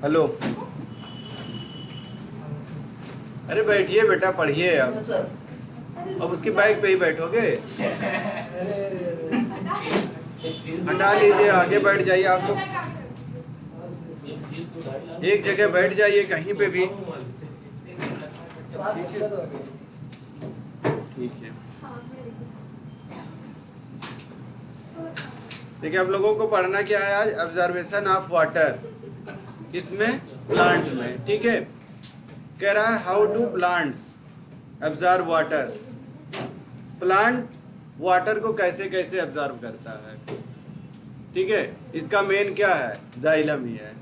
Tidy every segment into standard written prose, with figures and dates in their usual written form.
Hello. अरे बैठिए बेटा, पढ़िए अब। अब उसकी बाइक पे ही बैठोगे? हटा लीजिए, आगे बैठ जाइए। आप लोग एक जगह बैठ जाइए कहीं पे भी। ठीक है। देखिए, आप लोगों को पढ़ना क्या है आज? Observation of water. किसमें? प्लांट में। ठीक है। कह रहा है how do plants observe water. Plant water को कैसे कैसे ऑब्जर्व करता है। ठीक है। इसका मेन क्या है? जाइलम ही है।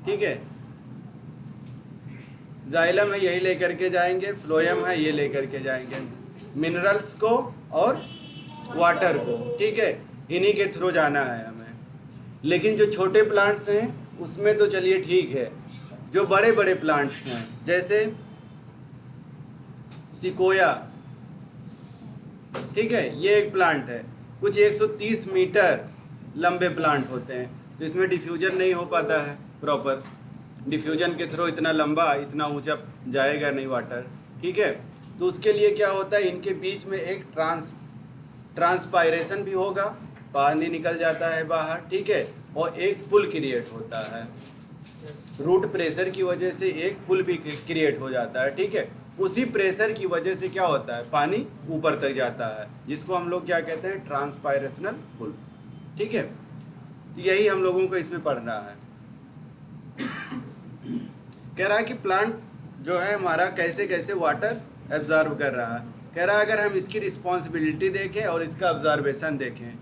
ठीक है। जाइलम है, यही लेकर के जाएंगे। फ्लोएम है, ये लेकर के जाएंगे मिनरल्स को और वाटर को। ठीक है। इन्हीं के थ्रू जाना है हमें। लेकिन जो छोटे प्लांट्स हैं उसमें तो चलिए ठीक है। जो बड़े बड़े प्लांट्स हैं जैसे सिकोया, ठीक है, ये एक प्लांट है। कुछ 130 मीटर लंबे प्लांट होते हैं, तो इसमें डिफ्यूजन नहीं हो पाता है प्रॉपर। डिफ्यूजन के थ्रू इतना लंबा, इतना ऊंचा जाएगा नहीं वाटर। ठीक है। तो उसके लिए क्या होता है, इनके बीच में एक ट्रांसपायरेशन भी होगा, पानी निकल जाता है बाहर। ठीक है। और एक पुल क्रिएट होता है, रूट प्रेशर की वजह से एक पुल भी क्रिएट हो जाता है। ठीक है। उसी प्रेशर की वजह से क्या होता है, पानी ऊपर तक जाता है, जिसको हम लोग क्या कहते हैं, ट्रांसपायरेशनल पुल। ठीक है। तो यही हम लोगों को इसमें पढ़ना है। कह रहा है कि प्लांट जो है हमारा कैसे कैसे वाटर एब्जॉर्ब कर रहा है। कह रहा है अगर हम इसकी रिस्पॉन्सिबिलिटी देखें और इसका ऑब्जर्वेशन देखें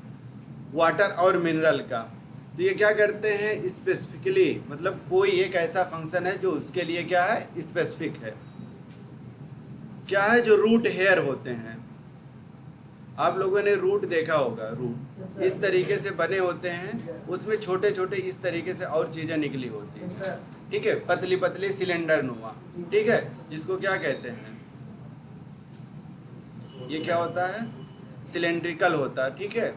वाटर और मिनरल का, तो ये क्या करते हैं स्पेसिफिकली, मतलब कोई एक ऐसा फंक्शन है जो उसके लिए क्या है, स्पेसिफिक है। क्या है, जो रूट हेयर होते हैं। आप लोगों ने रूट देखा होगा, रूट इस तरीके से बने होते हैं, उसमें छोटे छोटे इस तरीके से और चीजें निकली होती हैं। ठीक है। पतली पतली सिलेंडर नुमा। ठीक है। जिसको क्या कहते हैं, ये क्या होता है, सिलेंड्रिकल होता है। ठीक है।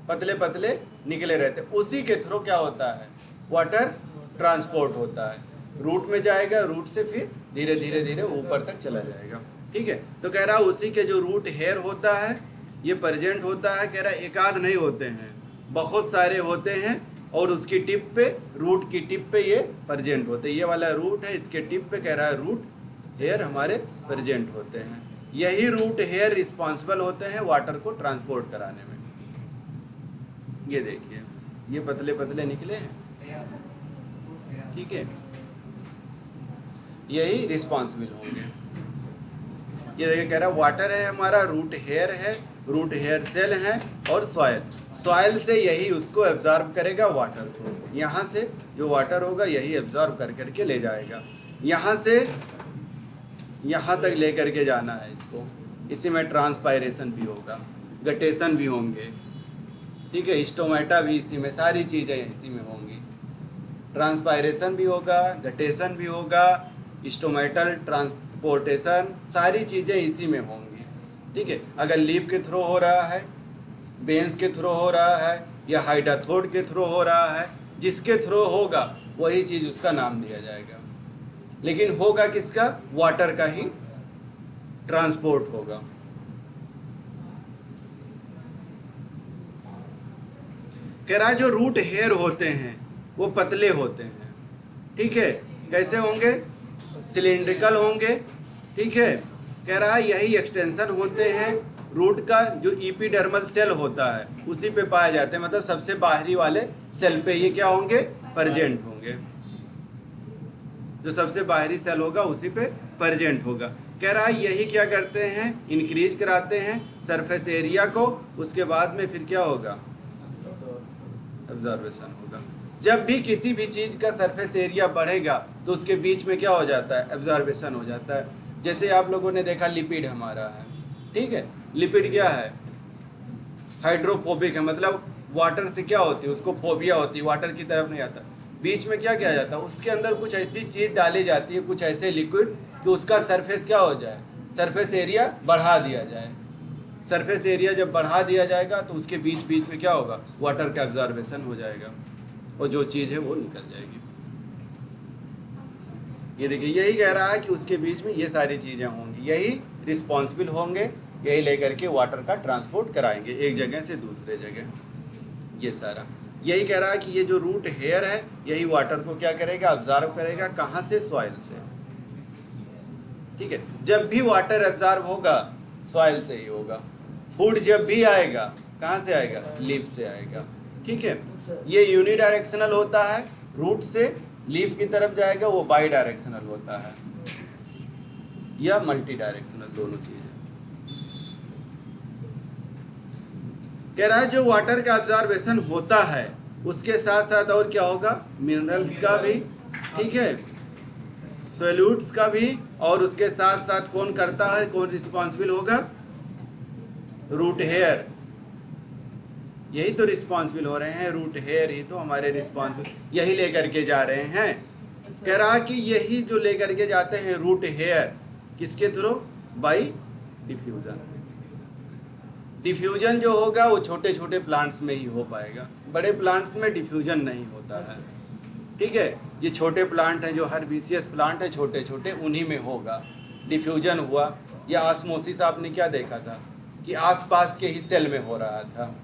पतले पतले निकले रहते, उसी के थ्रू क्या होता है, वाटर ट्रांसपोर्ट होता है। रूट में जाएगा, रूट से फिर धीरे धीरे धीरे ऊपर तक चला जाएगा। ठीक है। तो कह रहा उसी के जो रूट हेयर होता है ये प्रेजेंट होता है। कह रहा एक आध नहीं होते हैं, बहुत सारे होते हैं, और उसकी टिप पे, रूट की टिप पे ये प्रेजेंट होते हैं। ये वाला रूट है, इसके टिप पे कह रहा है रूट हेयर हमारे प्रेजेंट होते हैं। यही रूट हेयर रिस्पॉन्सिबल होते हैं वाटर को ट्रांसपोर्ट कराने में। ये देखिए, ये पतले पतले निकले हैं। ठीक है। यही रिस्पॉन्सिबल होंगे। ये देखिए, कह रहा है वाटर है हमारा, रूट हेयर है, रूट हेयर सेल है, और सॉयल। सॉयल से यही उसको एब्जॉर्ब करेगा वाटर को। यहाँ से जो वाटर होगा यही एब्जॉर्ब कर करके ले जाएगा, यहाँ से यहाँ तक ले करके जाना है इसको। इसी में ट्रांसपायरेशन भी होगा, गटेशन भी होंगे। ठीक है। स्टोमेटा भी इसी में, सारी चीज़ें इसी में होंगी। ट्रांसपायरेशन भी होगा, गटेशन भी होगा, स्टोमेटल ट्रांसपोर्टेशन, सारी चीज़ें इसी में होंगी। ठीक है। अगर लीफ के थ्रू हो रहा है, बेंस के थ्रू हो रहा है, या हाइडाथोड के थ्रू हो रहा है, जिसके थ्रू होगा वही चीज़ उसका नाम दिया जाएगा। लेकिन होगा किसका, वाटर का ही ट्रांसपोर्ट होगा। कह रहा है जो रूट हेयर होते हैं वो पतले होते हैं। ठीक है। कैसे होंगे, सिलिंड्रिकल होंगे। ठीक है। कह रहा है यही एक्सटेंशन होते हैं रूट का, जो एपिडर्मल सेल होता है उसी पे पाए जाते हैं, मतलब सबसे बाहरी वाले सेल पे ये क्या होंगे, प्रेजेंट होंगे। जो सबसे बाहरी सेल होगा उसी पे प्रेजेंट होगा। कह रहा है यही क्या करते हैं, इंक्रीज कराते हैं सरफेस एरिया को। उसके बाद में फिर क्या होगा, ऑब्जर्वेशन होगा। जब भी किसी भी चीज़ का सरफेस एरिया बढ़ेगा तो उसके बीच में क्या हो जाता है, ऑब्जर्वेशन हो जाता है। जैसे आप लोगों ने देखा लिपिड हमारा है। ठीक है। लिपिड क्या है, हाइड्रोफोबिक है, मतलब वाटर से क्या होती है, उसको फोबिया होती है, वाटर की तरफ नहीं आता। बीच में क्या किया जाता है, उसके अंदर कुछ ऐसी चीज़ डाली जाती है, कुछ ऐसे लिक्विड कि उसका सरफेस क्या हो जाए, सरफेस एरिया बढ़ा दिया जाए। सरफेस एरिया जब बढ़ा दिया जाएगा तो उसके बीच बीच में क्या होगा, वाटर का ऑब्जर्वेशन हो जाएगा, और जो चीज़ है वो निकल जाएगी। ये देखिए यही कह रहा है कि उसके बीच में ये सारी चीज़ें होंगी, यही रिस्पॉन्सिबल होंगे, यही लेकर के वाटर का ट्रांसपोर्ट कराएंगे एक जगह से दूसरे जगह। ये सारा यही कह रहा है कि ये जो रूट हेयर है यही वाटर को क्या करेगा, ऑब्जर्व करेगा। कहाँ से? सॉइल से। ठीक है, जब भी वाटर एब्जॉर्ब होगा सॉइल से ही होगा। फूड जब भी आएगा कहाँ से आएगा? लीफ से आएगा। ठीक है, ये यूनिडायरेक्शनल होता है, रूट से लीफ की तरफ जाएगा, वो बाई डायरेक्शनल होता है या मल्टी डायरेक्शनल, दोनों चीजें। कह रहा है जो वाटर का ऑब्जर्वेशन होता है उसके साथ साथ और क्या होगा? मिनरल्स का भी, ठीक है, सॉल्यूट्स का भी, और उसके साथ साथ कौन करता है, कौन रिस्पॉन्सिबल होगा? Root hair. यही तो रिस्पॉन्सिबल हो रहे हैं, रूट हेयर ही तो हमारे रिस्पॉन्सिबल, यही लेकर के जा रहे हैं। कह रहा कि यही जो लेकर के जाते हैं रूट हेयर, किसके थ्रू? By diffusion. डिफ्यूजन जो होगा वो छोटे छोटे प्लांट्स में ही हो पाएगा, बड़े प्लांट्स में डिफ्यूजन नहीं होता है। ठीक है, ये छोटे प्लांट हैं जो हर्बिशियस प्लांट है, छोटे छोटे, उन्हीं में होगा डिफ्यूजन हुआ। या ऑस्मोसिस आपने क्या देखा था कि आसपास के ही सेल में हो रहा था,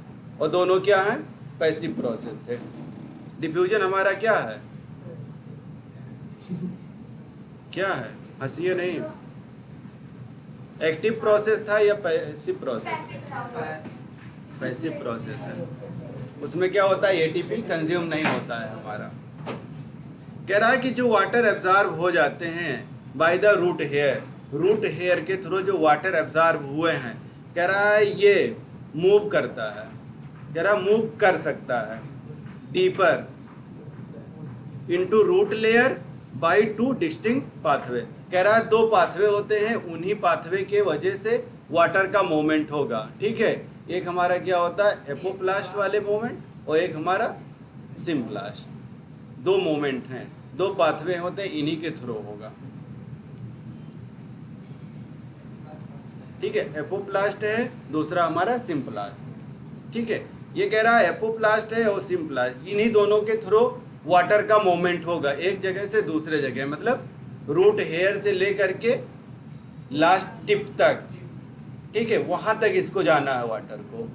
और दोनों क्या हैं? पैसिव प्रोसेस थे। डिफ्यूजन हमारा क्या है? क्या है? हंसिए नहीं। एक्टिव प्रोसेस था या पैसिव प्रोसेस? पैसिव प्रोसेस है। उसमें क्या होता है? एटीपी कंज्यूम नहीं होता है हमारा। कह रहा है कि जो वाटर एब्जॉर्ब हो जाते हैं by the root hair, root hair के थ्रू जो वाटर एब्जॉर्ब हुए हैं, कह रहा है ये मूव करता है, कह रहा मूव कर सकता है deeper into root layer by 2 distinct pathway. कह रहा है 2 पाथवे होते हैं, उन्हीं पाथवे के वजह से वाटर का मूवमेंट होगा। ठीक है, एक हमारा क्या होता है? एपोप्लास्ट वाले मूवमेंट, और एक हमारा सिम्प्लास्ट। 2 मूवमेंट हैं, 2 पाथवे होते हैं, इन्हीं के थ्रू होगा। ठीक है, एपोप्लास्ट है, दूसरा हमारा सिम्प्लास्ट। ठीक है, ये कह रहा है एपोप्लास्ट है और सिम्प्लास्ट, इन्हीं दोनों के थ्रू वाटर का मूवमेंट होगा एक जगह से दूसरे जगह, मतलब रूट हेयर से लेकर के लास्ट टिप तक। ठीक है, वहां तक इसको जाना है वाटर को।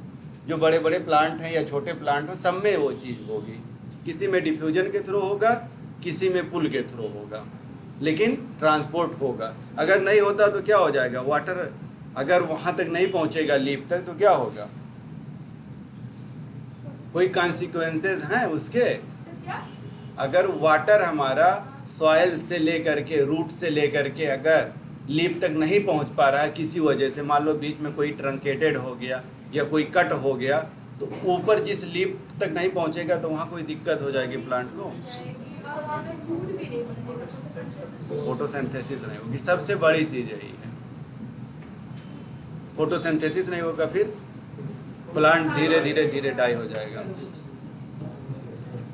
जो बड़े बड़े प्लांट हैं या छोटे प्लांट हो, सब में वो चीज़ होगी। किसी में डिफ्यूजन के थ्रू होगा, किसी में पुल के थ्रू होगा, लेकिन ट्रांसपोर्ट होगा। अगर नहीं होता तो क्या हो जाएगा? वाटर अगर वहां तक नहीं पहुंचेगा लीफ तक तो क्या होगा? कोई कॉन्सिक्वेंसेस हैं उसके? अगर वाटर हमारा सॉइल से लेकर के, रूट से लेकर के अगर लीफ तक नहीं पहुंच पा रहा है किसी वजह से, मान लो बीच में कोई ट्रंकेटेड हो गया या कोई कट हो गया, तो ऊपर जिस लीफ तक नहीं पहुंचेगा तो वहाँ कोई दिक्कत हो जाएगी प्लांट को। फोटोसिंथेसिस नहीं होगी, सबसे बड़ी चीज़ यही है। फोटोसिंथेसिस नहीं होगा फिर प्लांट धीरे धीरे धीरे डाई हो जाएगा।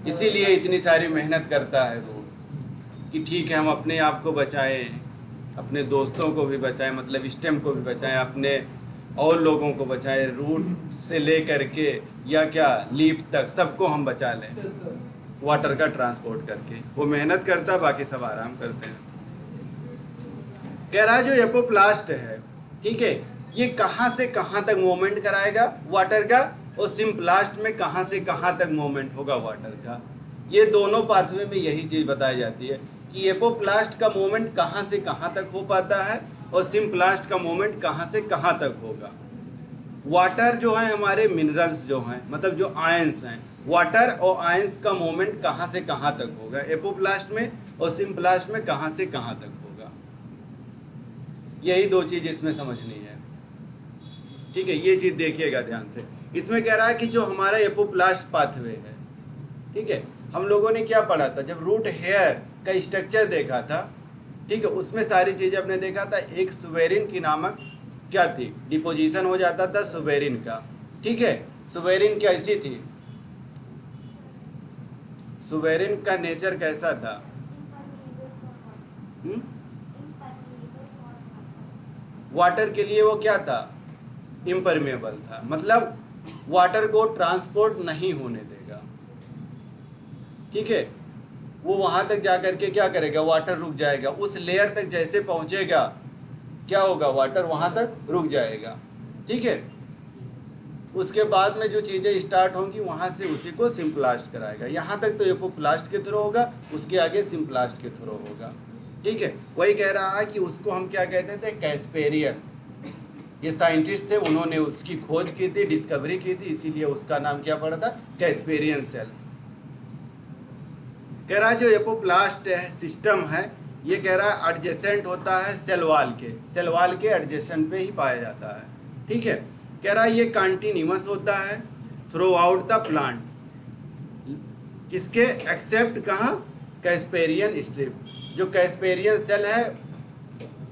इसीलिए इतनी सारी मेहनत करता है रूट कि ठीक है हम अपने आप को बचाएं, अपने दोस्तों को भी बचाएं, मतलब स्टेम को भी बचाएं, अपने और लोगों को बचाएं, रूट से लेकर के या क्या लीफ तक सबको हम बचा लें वाटर का ट्रांसपोर्ट करके। वो मेहनत करता है, बाकी सब आराम करते हैं। कह रहा है जो एपोप्लास्ट है, ठीक है, ये कहाँ से कहाँ तक मूवमेंट कराएगा वाटर का, और सिम्प्लास्ट में कहाँ से कहाँ तक मूवमेंट होगा वाटर का। ये दोनों पाथवे में यही चीज़ बताई जाती है कि एपोप्लास्ट का मूवमेंट कहाँ से कहाँ तक हो पाता है और सिम्प्लास्ट का मूवमेंट कहाँ से कहाँ तक होगा। वाटर जो है हमारे मिनरल्स जो हैं, मतलब जो आयंस हैं, वाटर और आयंस का मूवमेंट कहाँ से कहाँ तक होगा एपोप्लास्ट में, और सिम्प्लास्ट में कहाँ से कहाँ तक होगा। यही 2 चीज़ इसमें समझनी है। ठीक है, ये चीज़ देखिएगा ध्यान से। इसमें कह रहा है कि जो हमारा एपोप्लास्ट पाथवे है, ठीक है, हम लोगों ने क्या पढ़ा था जब रूट हेयर का स्ट्रक्चर देखा था, ठीक है, उसमें सारी चीज़ें आपने देखा था। एक सुवेरिन की नामक क्या थी, डिपोजिशन हो जाता था सुवेरिन का। ठीक है, सुवेरिन कैसी थी, सुवेरिन का नेचर कैसा था? वाटर के लिए वो क्या था? इम्परमेबल था, मतलब वाटर को ट्रांसपोर्ट नहीं होने देगा। ठीक है, वो वहां तक जा करके क्या करेगा, वाटर रुक जाएगा। उस लेयर तक जैसे पहुंचेगा क्या होगा, वाटर वहां तक रुक जाएगा। ठीक है, उसके बाद में जो चीज़ें स्टार्ट होंगी वहां से उसी को सिम्प्लास्ट कराएगा। यहाँ तक तो एपोप्लास्ट के थ्रू होगा, उसके आगे सिम्प्लास्ट के थ्रू होगा। ठीक है, वही कह रहा है कि उसको हम क्या कहते थे, कैस्पेरियन। ये साइंटिस्ट थे, उन्होंने उसकी खोज की थी, डिस्कवरी की थी, इसीलिए उसका नाम क्या पड़ा था, कैस्पेरियन सेल। कह रहा है जो एपोप्लास्ट है सिस्टम है, ये कह रहा है एडजेसेंट होता है सेल वाल के एडजेसेंट पे ही पाया जाता है। ठीक है, कह रहा है ये कंटिन्यूअस होता है थ्रू आउट द प्लांट, किसके एक्सेप्ट कहाँ, कैस्पेरियन स्ट्रिप। जो कैस्पेरियन सेल है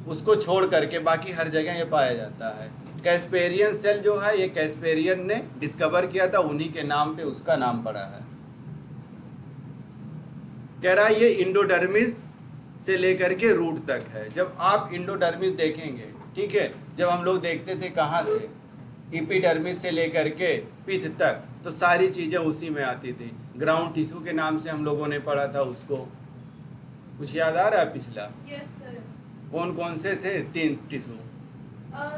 उसको छोड़ करके बाकी हर जगह ये पाया जाता है। कैस्पेरियन सेल जो है ये कैस्पेरियन ने डिस्कवर किया था, उन्हीं के नाम पे उसका नाम पड़ा है। कह रहा है ये इंडोडर्मिस से लेकर के रूट तक है। जब आप इंडोडर्मिस देखेंगे, ठीक है, जब हम लोग देखते थे कहाँ से, एपिडर्मिस से लेकर के पिथ तक, तो सारी चीज़ें उसी में आती थी। ग्राउंड टिश्यू के नाम से हम लोगों ने पढ़ा था उसको, कुछ याद आ रहा है पिछला? Yes sir. कौन कौन से थे 3 टिश्यू?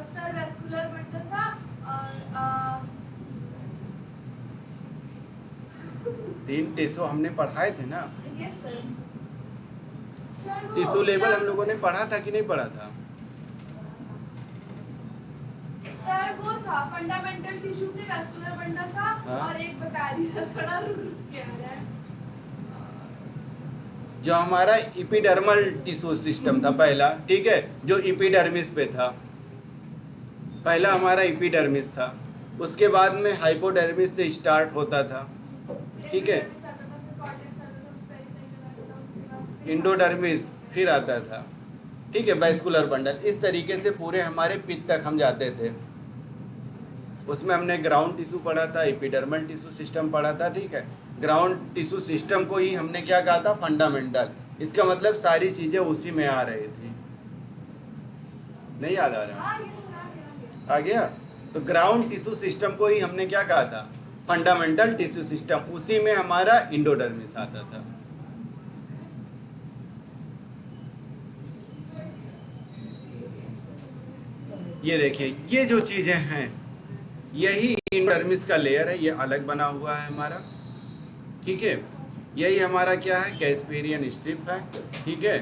सर वेस्कुलर बंडल था और 3 टिश्यू हमने पढ़ाए थे ना। Yes sir. सर वो टिश्यू लेवल क्या- हम लोगों ने पढ़ा था कि नहीं पढ़ा था? सर वो था फंडामेंटल टिश्यू के वेस्कुलर बंडल था। हाँ? और एक बता दीजिए थोड़ा रुक क्या है। जो हमारा इपिडर्मल टिश्यू सिस्टम था पहला, ठीक है, जो इपिडर्मिस पे था, पहला हमारा इपिडर्मिस था। उसके बाद में हाइपोडर्मिस से स्टार्ट होता था, ठीक है, इंडोडर्मिस फिर आता था, ठीक है, वेस्कुलर बंडल। इस तरीके से पूरे हमारे पित्त तक हम जाते थे। उसमें हमने ग्राउंड टिश्यू पढ़ा था, एपिडर्मल टिश्यू सिस्टम पढ़ा था, ठीक है। ग्राउंड टिश्यू सिस्टम को ही हमने क्या कहा था, फंडामेंटल। इसका मतलब सारी चीजें उसी में आ रही थी। नहीं याद आ रहा? हाँ ये सुना आ गया? तो ग्राउंड टिश्यू सिस्टम को ही हमने क्या कहा था, फंडामेंटल टिश्यू सिस्टम। उसी में हमारा इंडोडर्मिस आता था। ये देखिए, ये जो चीजें हैं यही इंडोडर्मिस का लेयर है, ये अलग बना हुआ है हमारा, ठीक है। यही हमारा क्या है, कैस्पेरियन स्ट्रिप है, ठीक है।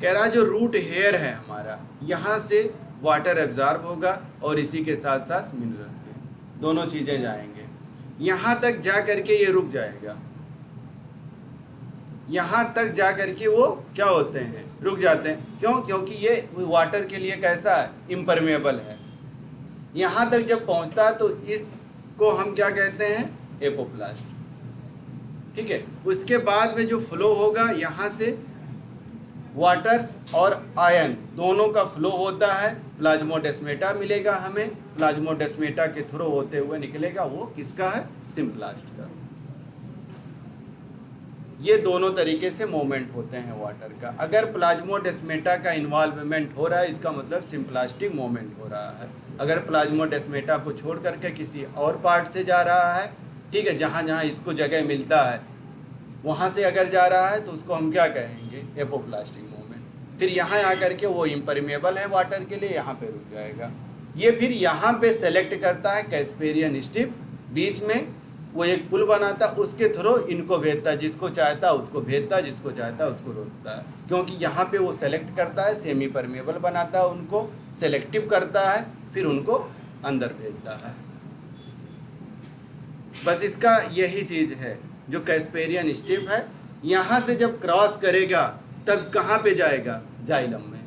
कह रहा जो रूट हेयर है हमारा, यहाँ से वाटर एब्जॉर्ब होगा और इसी के साथ साथ मिनरल के दोनों चीजें जाएंगे। यहाँ तक जा करके ये रुक जाएगा, यहाँ तक जा करके वो क्या होते हैं, रुक जाते हैं। क्यों? क्योंकि ये वाटर के लिए कैसा है, इम्परमेबल है। यहाँ तक जब पहुँचता है तो इसको हम क्या कहते हैं, एपोप्लास्ट, ठीक है। उसके बाद में जो फ्लो होगा, यहाँ से वाटर्स और आयन दोनों का फ्लो होता है, प्लाज्मोडेस्मेटा मिलेगा हमें, प्लाज्मोडेस्मेटा के थ्रू होते हुए निकलेगा, वो किसका है, सिम्प्लास्ट का। ये दोनों तरीके से मूवमेंट होते हैं वाटर का। अगर प्लाज्मोडेस्मेटा का इन्वॉल्वमेंट हो रहा है, इसका मतलब सिम्प्लास्टिक मूवमेंट हो रहा है। अगर प्लाज्मोडेस्मेटा को छोड़ करके किसी और पार्ट से जा रहा है, ठीक है, जहाँ जहाँ इसको जगह मिलता है वहाँ से अगर जा रहा है तो उसको हम क्या कहेंगे, एपोप्लास्टिक मूवमेंट। फिर यहाँ आकर के वो इम्परमेबल है वाटर के लिए, यहाँ पे रुक जाएगा। ये फिर यहाँ पे सेलेक्ट करता है कैस्पेरियन स्ट्रिप, बीच में वो एक पुल बनाता, उसके थ्रू इनको भेजता, जिसको चाहता उसको भेजता, जिसको चाहता उसको रोकता है। क्योंकि यहाँ पे वो सेलेक्ट करता है, सेमी परमेबल बनाता है, उनको सेलेक्टिव करता है, फिर उनको अंदर भेजता है। बस इसका यही चीज़ है जो कैस्पेरियन स्ट्रिप है। यहाँ से जब क्रॉस करेगा तब कहाँ पे जाएगा, जाइलम में।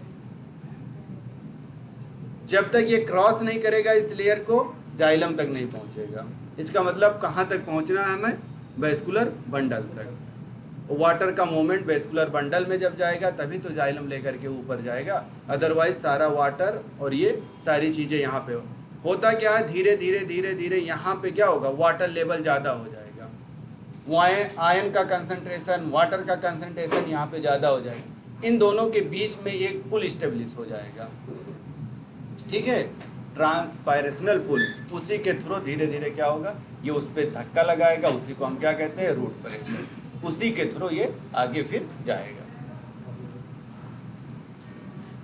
जब तक ये क्रॉस नहीं करेगा इस लेयर को, जाइलम तक नहीं पहुँचेगा। इसका मतलब कहाँ तक पहुँचना है हमें, वेस्कुलर बंडल तक। वाटर का मूवमेंट वेस्कुलर बंडल में जब जाएगा तभी तो जाइलम लेकर के ऊपर जाएगा। अदरवाइज सारा वाटर और ये सारी चीज़ें यहाँ पे होता क्या है, धीरे धीरे धीरे धीरे यहाँ पे क्या होगा, वाटर लेवल ज़्यादा हो जाएगा। आयन का कंसंट्रेशन, वाटर का कंसंट्रेशन यहाँ पे ज़्यादा हो जाएगा। इन दोनों के बीच में एक पुल स्टेब्लिश हो जाएगा, ठीक है, ट्रांसपायरेशनल पुल। उसी के थ्रू धीरे धीरे क्या होगा, ये उस पर धक्का लगाएगा, उसी को हम क्या कहते हैं, रूट प्रेशर। उसी के थ्रू ये आगे फिर जाएगा।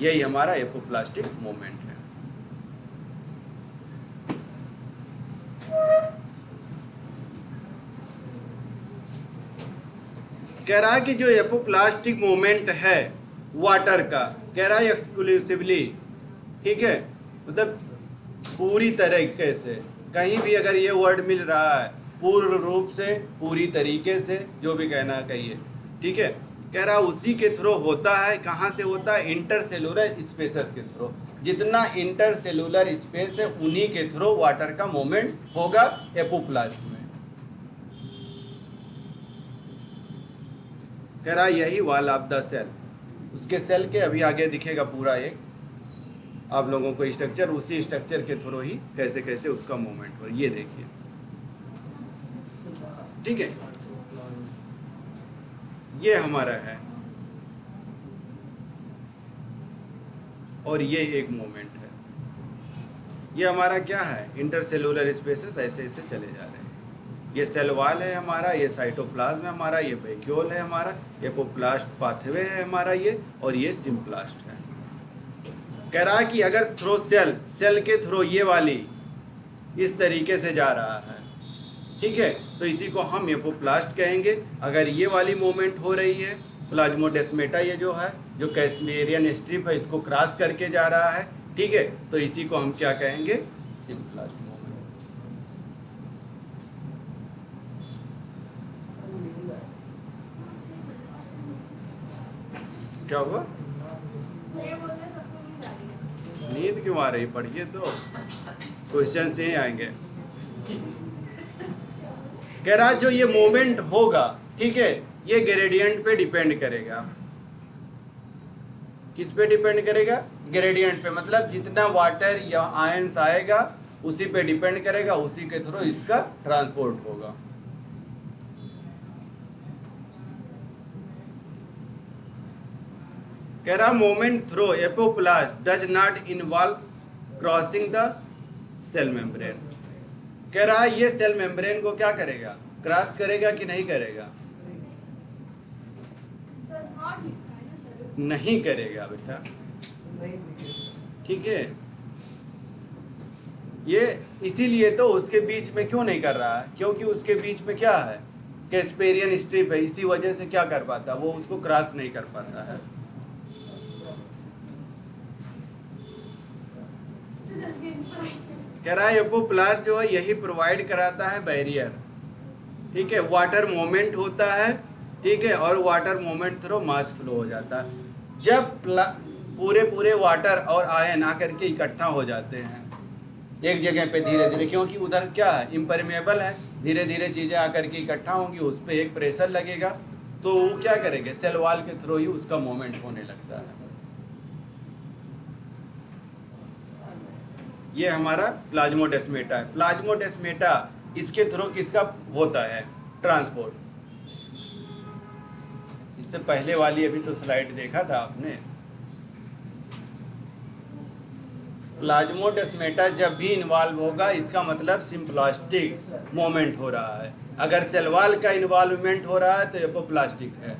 यही हमारा एपोप्लास्टिक मूवमेंट है। कह रहा है कि जो एपोप्लास्टिक मूवमेंट है वाटर का, कह रहा है एक्सक्लूसिवली, ठीक है, मतलब पूरी तरीके से, कहीं भी अगर ये वर्ड मिल रहा है पूर्ण रूप से, पूरी तरीके से, जो भी कहना कहिए, ठीक है, कह रहा है उसी के थ्रू होता है। कहाँ से होता है? इंटरसेलुलर स्पेसेस के थ्रू। जितना इंटरसेलुलर स्पेस है उन्हीं के थ्रू वाटर का मूवमेंट होगा एपोप्लास्ट में। कह रहा यही वॉल ऑफ द सेल, उसके सेल के अभी आगे दिखेगा पूरा एक आप लोगों को स्ट्रक्चर, उसी स्ट्रक्चर के थ्रू ही कैसे कैसे उसका मूवमेंट हो, ये देखिए, ठीक है, ये हमारा है और ये एक मूवमेंट है। ये हमारा क्या है? इंटरसेलुलर स्पेसेस ऐसे ऐसे चले जा रहे हैं। ये सेल वॉल है हमारा, ये साइटोप्लाज्म है हमारा, ये वैक्यूल है हमारा, एपोप्लास्ट पाथवे है हमारा ये, और ये सिम्प्लास्ट है। कह रहा है कि अगर थ्रो सेल के थ्रू ये वाली इस तरीके से जा रहा है, ठीक है, तो इसी को हम एपोप्लास्ट कहेंगे। अगर ये वाली मूवमेंट हो रही है प्लाज्मोडेस्मेटा, ये जो है जो कैसमेरियन स्ट्रिप है इसको क्रॉस करके जा रहा है, ठीक है, तो इसी को हम क्या कहेंगे? Symplast movement. क्या हुआ? ये बोले सबको नींद आ रही है। नींद क्यों आ रही? पढ़िए तो क्वेश्चन से ही आएंगे। कह रहा जो ये मूवमेंट होगा, ठीक है, ये ग्रेडियंट पे डिपेंड करेगा। किस पे डिपेंड करेगा? ग्रेडियंट पे, मतलब जितना वाटर या आयंस आएगा उसी पे डिपेंड करेगा, उसी के थ्रू इसका ट्रांसपोर्ट होगा। कह रहा movement through apoplast does not involve crossing the cell membrane. कह रहा है ये सेल मेम्ब्रेन को क्या करेगा? क्रॉस करेगा कि नहीं करेगा? Does not लिखा है ना सर। नहीं करेगा बेटा, ठीक है। ये इसीलिए तो उसके बीच में क्यों नहीं कर रहा है? क्योंकि उसके बीच में क्या है? कैस्पेरियन स्ट्रिप है, इसी वजह से क्या कर पाता, वो उसको क्रॉस नहीं कर पाता है। इससे जल्दी नहीं पढ़ाई करें। कह रहा है एपोप्लास्ट जो है यही प्रोवाइड कराता है बैरियर, ठीक है, वाटर मूवमेंट होता है, ठीक है, और water movement through mass flow हो जाता है। जब पूरे वाटर और आयन आकर के इकट्ठा हो जाते हैं एक जगह पे धीरे धीरे, क्योंकि उधर क्या है? इम्परमेबल है, धीरे धीरे चीज़ें आकर के इकट्ठा होंगी, उस पर एक प्रेशर लगेगा, तो वो क्या करेंगे? सेल वॉल के थ्रू ही उसका मूवमेंट होने लगता है। ये हमारा प्लाज्मोडेस्मेटा है। प्लाज्मोडेस्मेटा इसके थ्रू किसका होता है ट्रांसपोर्ट? इससे पहले वाली अभी तो स्लाइड देखा था आपने। प्लाज्मोडेस्मेटा जब भी इन्वॉल्व होगा इसका मतलब सिम्प्लास्टिक मूवमेंट हो रहा है। अगर सेल वॉल का इन्वॉल्वमेंट हो रहा है तो एपोप्लास्टिक है।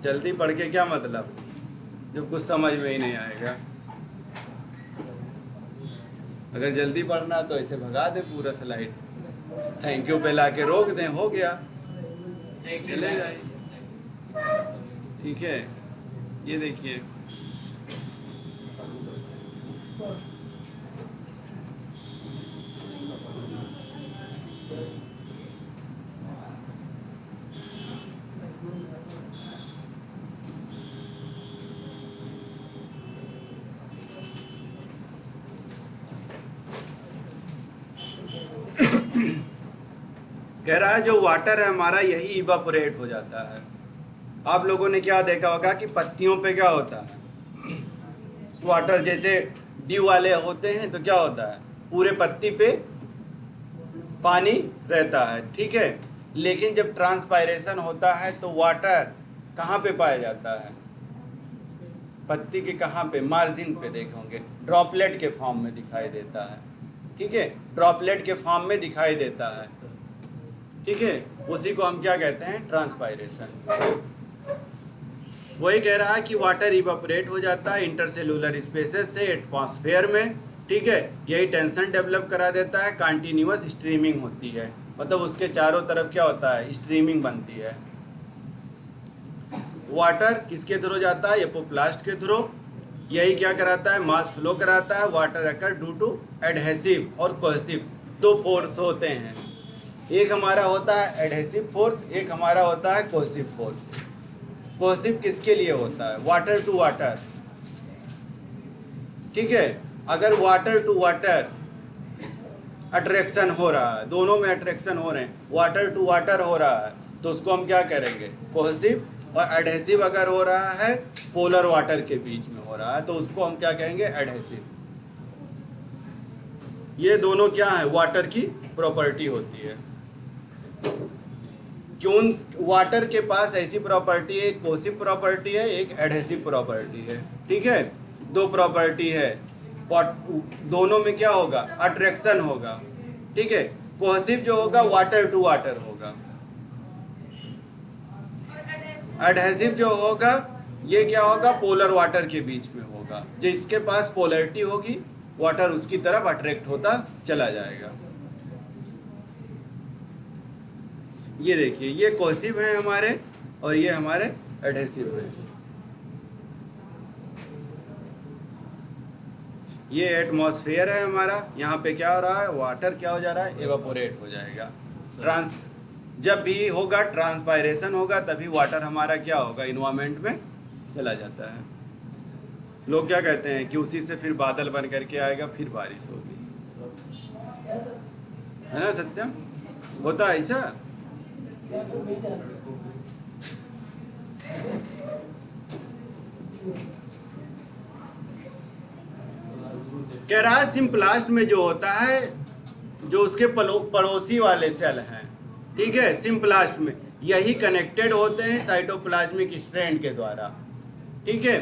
जल्दी पढ़ के क्या मतलब, जब कुछ समझ में ही नहीं आएगा। अगर जल्दी पढ़ना तो ऐसे भगा दे पूरा स्लाइड, थैंक यू पे ला के रोक दें, हो गया, चले जाए, ठीक है। ये देखिए कह रहा है जो वाटर है हमारा यही इवापोरेट हो जाता है। आप लोगों ने क्या देखा होगा कि पत्तियों पे क्या होता है? वाटर जैसे ड्यू वाले होते हैं तो क्या होता है? पूरे पत्ती पे पानी रहता है, ठीक है। लेकिन जब ट्रांसपायरेशन होता है तो वाटर कहाँ पे पाया जाता है? पत्ती के कहाँ पे? मार्जिन पे देखोगे, ड्रॉपलेट के फॉर्म में दिखाई देता है, ठीक है, ड्रॉपलेट के फॉर्म में दिखाई देता है। ठीक है, उसी को हम क्या कहते हैं, ट्रांसपायरेशन। वही कह रहा है कि वाटर इवापोरेट हो जाता है, इंटरसेलुलर स्पेसेस थे एटमॉस्फेयर में, ठीक है, यही टेंशन डेवलप करा देता है, कंटिन्यूअस स्ट्रीमिंग होती है, मतलब उसके चारों तरफ क्या होता है, स्ट्रीमिंग बनती है। वाटर किसके थ्रू जाता है, एपोप्लास्ट के थ्रू, यही क्या कराता है, मास फ्लो कराता है। Water occur due to adhesive और कोहेसिव, दो फोर्स होते हैं, एक हमारा होता है एडहेसिव फोर्स, एक हमारा होता है कोहेसिव फोर्स। कोहेसिव किसके लिए होता है, वाटर टू वाटर, ठीक है, अगर वाटर टू वाटर अट्रैक्शन हो रहा है, दोनों में अट्रैक्शन हो रहे हैं, वाटर टू वाटर हो रहा है, तो उसको हम क्या करेंगे, कोहेसिव। और एडहेसिव अगर हो रहा है पोलर वाटर के बीच में हो रहा है, तो उसको हम क्या कहेंगे, एडहेसिव। ये दोनों क्या है, वाटर की प्रॉपर्टी होती है। क्यों, वाटर के पास ऐसी प्रॉपर्टी है, एक कोहेसिव प्रॉपर्टी है, एक एडहेसिव प्रॉपर्टी है, ठीक है, दो प्रॉपर्टी है। दोनों में क्या होगा, अट्रैक्शन होगा, ठीक है। कोहेसिव जो होगा वाटर टू वाटर होगा, एडहेसिव जो होगा ये क्या होगा, पोलर वाटर के बीच में होगा, जिसके पास पोलरिटी होगी वाटर उसकी तरफ अट्रैक्ट होता चला जाएगा। ये देखिए, ये कोहेसिव है हमारे और ये हमारे एडहेसिव है। ये एटमॉस्फेयर है हमारा, यहाँ पे क्या हो रहा है, वाटर क्या हो जा रहा है, एवापोरेट हो जाएगा। जब भी होगा ट्रांसपायरेशन होगा, तभी वाटर हमारा क्या होगा, इन्वायरमेंट में चला जाता है। लोग क्या कहते हैं कि उसी से फिर बादल बन करके आएगा, फिर बारिश होगी, है ना सत्यम, होता है ऐसा। कह रहा है सिम्प्लास्ट में जो होता है, जो उसके पड़ोसी वाले सेल हैं, ठीक है, सिम्प्लास्ट में यही कनेक्टेड होते हैं साइटोप्लाज्मिक स्ट्रैंड के द्वारा, ठीक है।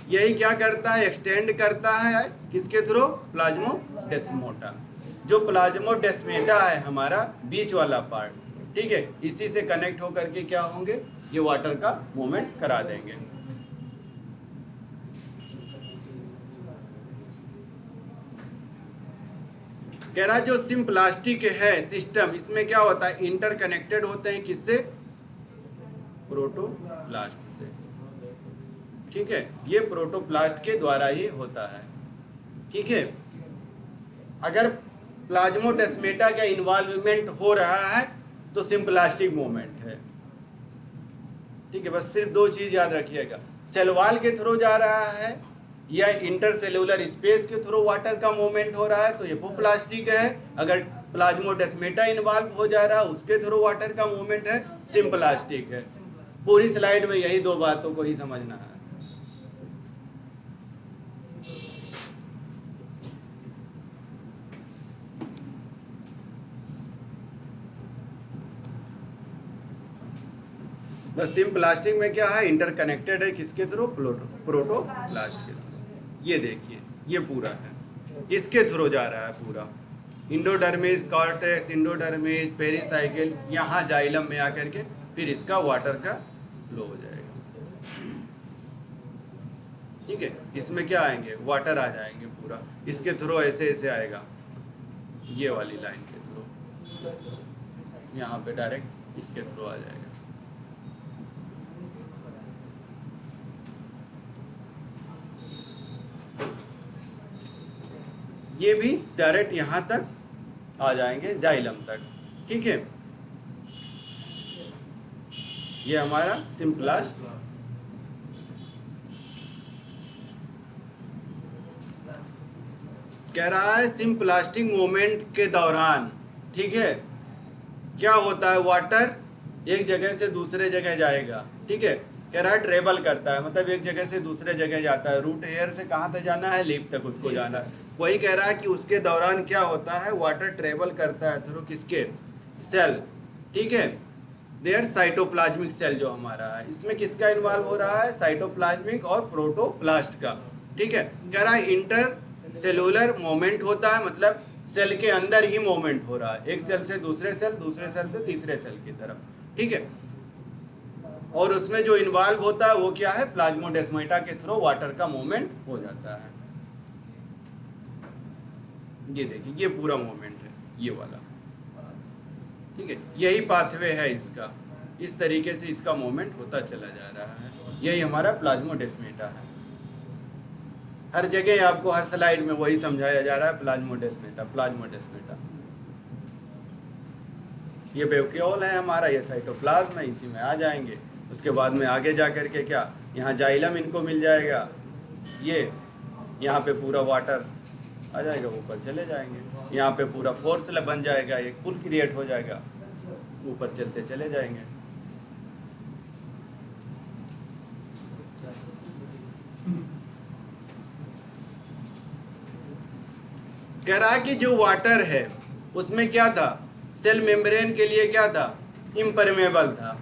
यही क्या करता है, एक्सटेंड करता है किसके थ्रू, प्लाज्मोडेस्माटा। जो प्लाज्मोडेस्माटा है हमारा बीच वाला पार्ट, ठीक है, इसी से कनेक्ट होकर के क्या होंगे, ये वाटर का मूवमेंट करा देंगे। कह रहा जो सिम्प्लास्टिक है सिस्टम, इसमें क्या होता है, इंटरकनेक्टेड होते हैं किससे, प्रोटोप्लास्ट से, ठीक है, ये प्रोटोप्लास्ट के द्वारा ही होता है, ठीक है। अगर प्लाज्मोडेस्माटा का इन्वॉल्वमेंट हो रहा है तो सिम्प्लास्टिक मूवमेंट है, ठीक है। बस सिर्फ दो चीज याद रखिएगा, सेल वॉल के थ्रू जा रहा है या इंटरसेलुलर स्पेस के थ्रू वाटर का मूवमेंट हो रहा है तो एपोप्लास्टिक है। अगर प्लाज्मोडेस्माटा इन्वॉल्व हो जा रहा है उसके थ्रू वाटर का मूवमेंट है, सिम्प्लास्टिक है। पूरी स्लाइड में यही दो बातों को ही समझना है। बस सिम्प्लास्टिक में क्या है, इंटरकनेक्टेड है किसके थ्रू, प्रोटोप्लास्ट के थ्रू। ये देखिए, ये पूरा है, इसके थ्रू जा रहा है पूरा, इंडोडर्मिस, कॉर्टेक्स, इंडोडर्मिस, पेरिसाइकिल, यहाँ जाइलम में आकर के फिर इसका वाटर का फ्लो हो जाएगा, ठीक है। इसमें क्या आएंगे, वाटर आ जाएंगे पूरा, इसके थ्रू ऐसे ऐसे आएगा, ये वाली लाइन के थ्रू यहाँ पे डायरेक्ट इसके थ्रू आ जाएगा। ये भी डायरेक्ट यहाँ तक आ जाएंगे, जाइलम तक, ठीक है। ये हमारा सिम्प्लास्ट, कह रहा है सिम्प्लास्टिक मूवमेंट के दौरान, ठीक है, क्या होता है, वाटर एक जगह से दूसरे जगह जाएगा, ठीक है। कह रहा है ट्रेवल करता है, मतलब एक जगह से दूसरे जगह जाता है। रूट हेयर से कहाँ तक जाना है, लीफ तक उसको जाना है। वही कह रहा है कि उसके दौरान क्या होता है, वाटर ट्रेवल करता है थ्रू किसके, सेल, ठीक है। देयर साइटोप्लाज्मिक सेल जो हमारा है, इसमें किसका इन्वॉल्व हो रहा है, साइटोप्लाज्मिक और प्रोटोप्लास्ट का, ठीक है। कह रहा है इंटर सेलुलर मोमेंट होता है, मतलब सेल के अंदर ही मूवमेंट हो रहा है, एक सेल से दूसरे सेल, दूसरे सेल से तीसरे सेल की तरफ, ठीक है। और उसमें जो इन्वॉल्व होता है वो क्या है, प्लाज्मोडेस्माटा के थ्रू वाटर का मूवमेंट हो जाता है। ये देखिए ये पूरा मूवमेंट है ये वाला, ठीक है। यही पाथवे है इसका, इस तरीके से इसका मूवमेंट होता चला जा रहा है। यही हमारा प्लाज्मोडेस्माटा है। हर जगह आपको हर स्लाइड में वही समझाया जा रहा है, प्लाज्मोडेस्माटा प्लाज्मोडेस्माटा। ये वेक्यूल है हमारा, ये साइटोप्लाज्म है, इसी में आ जाएंगे। उसके बाद में आगे जा कर के क्या, यहाँ जाइलम इनको मिल जाएगा, ये यहाँ पे पूरा वाटर आ जाएगा, ऊपर चले जाएंगे। यहाँ पे पूरा फोर्स बन जाएगा, एक पुल क्रिएट हो जाएगा, ऊपर चलते चले जाएंगे। कह रहा है कि जो वाटर है उसमें क्या था, सेल मेम्ब्रेन के लिए क्या था, इम्परमेबल था,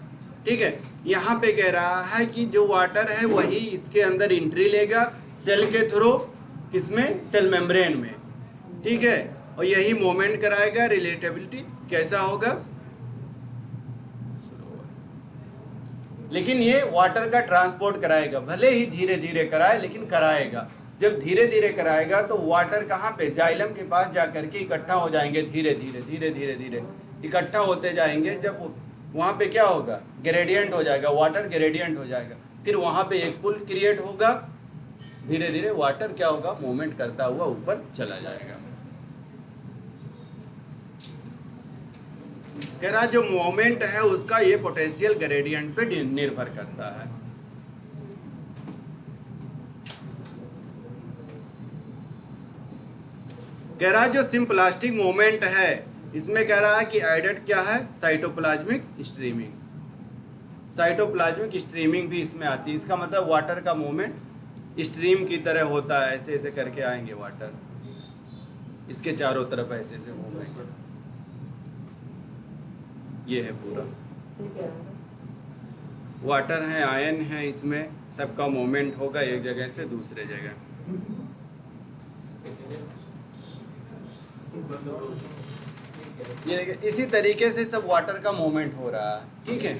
ठीक है। यहाँ पे कह रहा है कि जो वाटर है वही इसके अंदर एंट्री लेगा सेल के थ्रू, किसमें, सेल मेम्ब्रेन में, ठीक है। और यही मूवमेंट कराएगा। रिलेटेबिलिटी कैसा होगा, लेकिन ये वाटर का ट्रांसपोर्ट कराएगा, भले ही धीरे धीरे कराए लेकिन कराएगा। जब धीरे धीरे कराएगा तो वाटर कहाँ पे, जाइलम के पास जा करके इकट्ठा हो जाएंगे, धीरे धीरे धीरे धीरे धीरे इकट्ठा होते जाएंगे। जब वहाँ पे क्या होगा, ग्रेडियंट हो जाएगा, वाटर ग्रेडियंट हो जाएगा। फिर वहाँ पे एक पुल क्रिएट होगा, धीरे धीरे वाटर क्या होगा, मूवमेंट करता हुआ ऊपर चला जाएगा। कह रहा जो मोमेंट है उसका ये पोटेंशियल ग्रेडियंट पे निर्भर करता है। कह रहा जो सिम्प्लास्टिक मोमेंट है इसमें कह रहा है कि एडेड क्या है, साइटोप्लाज्मिक स्ट्रीमिंग। साइटोप्लाज्मिक स्ट्रीमिंग भी इसमें आती है। इसका मतलब वाटर का मूवमेंट स्ट्रीम की तरह होता है, ऐसे ऐसे करके आएंगे वाटर, इसके चारों तरफ ऐसे ऐसे घूमेंगे। ये है पूरा वाटर है, आयन है, इसमें सबका मूवमेंट होगा एक जगह से दूसरे जगह। ये इसी तरीके से सब वाटर का मूवमेंट हो रहा है, ठीक है।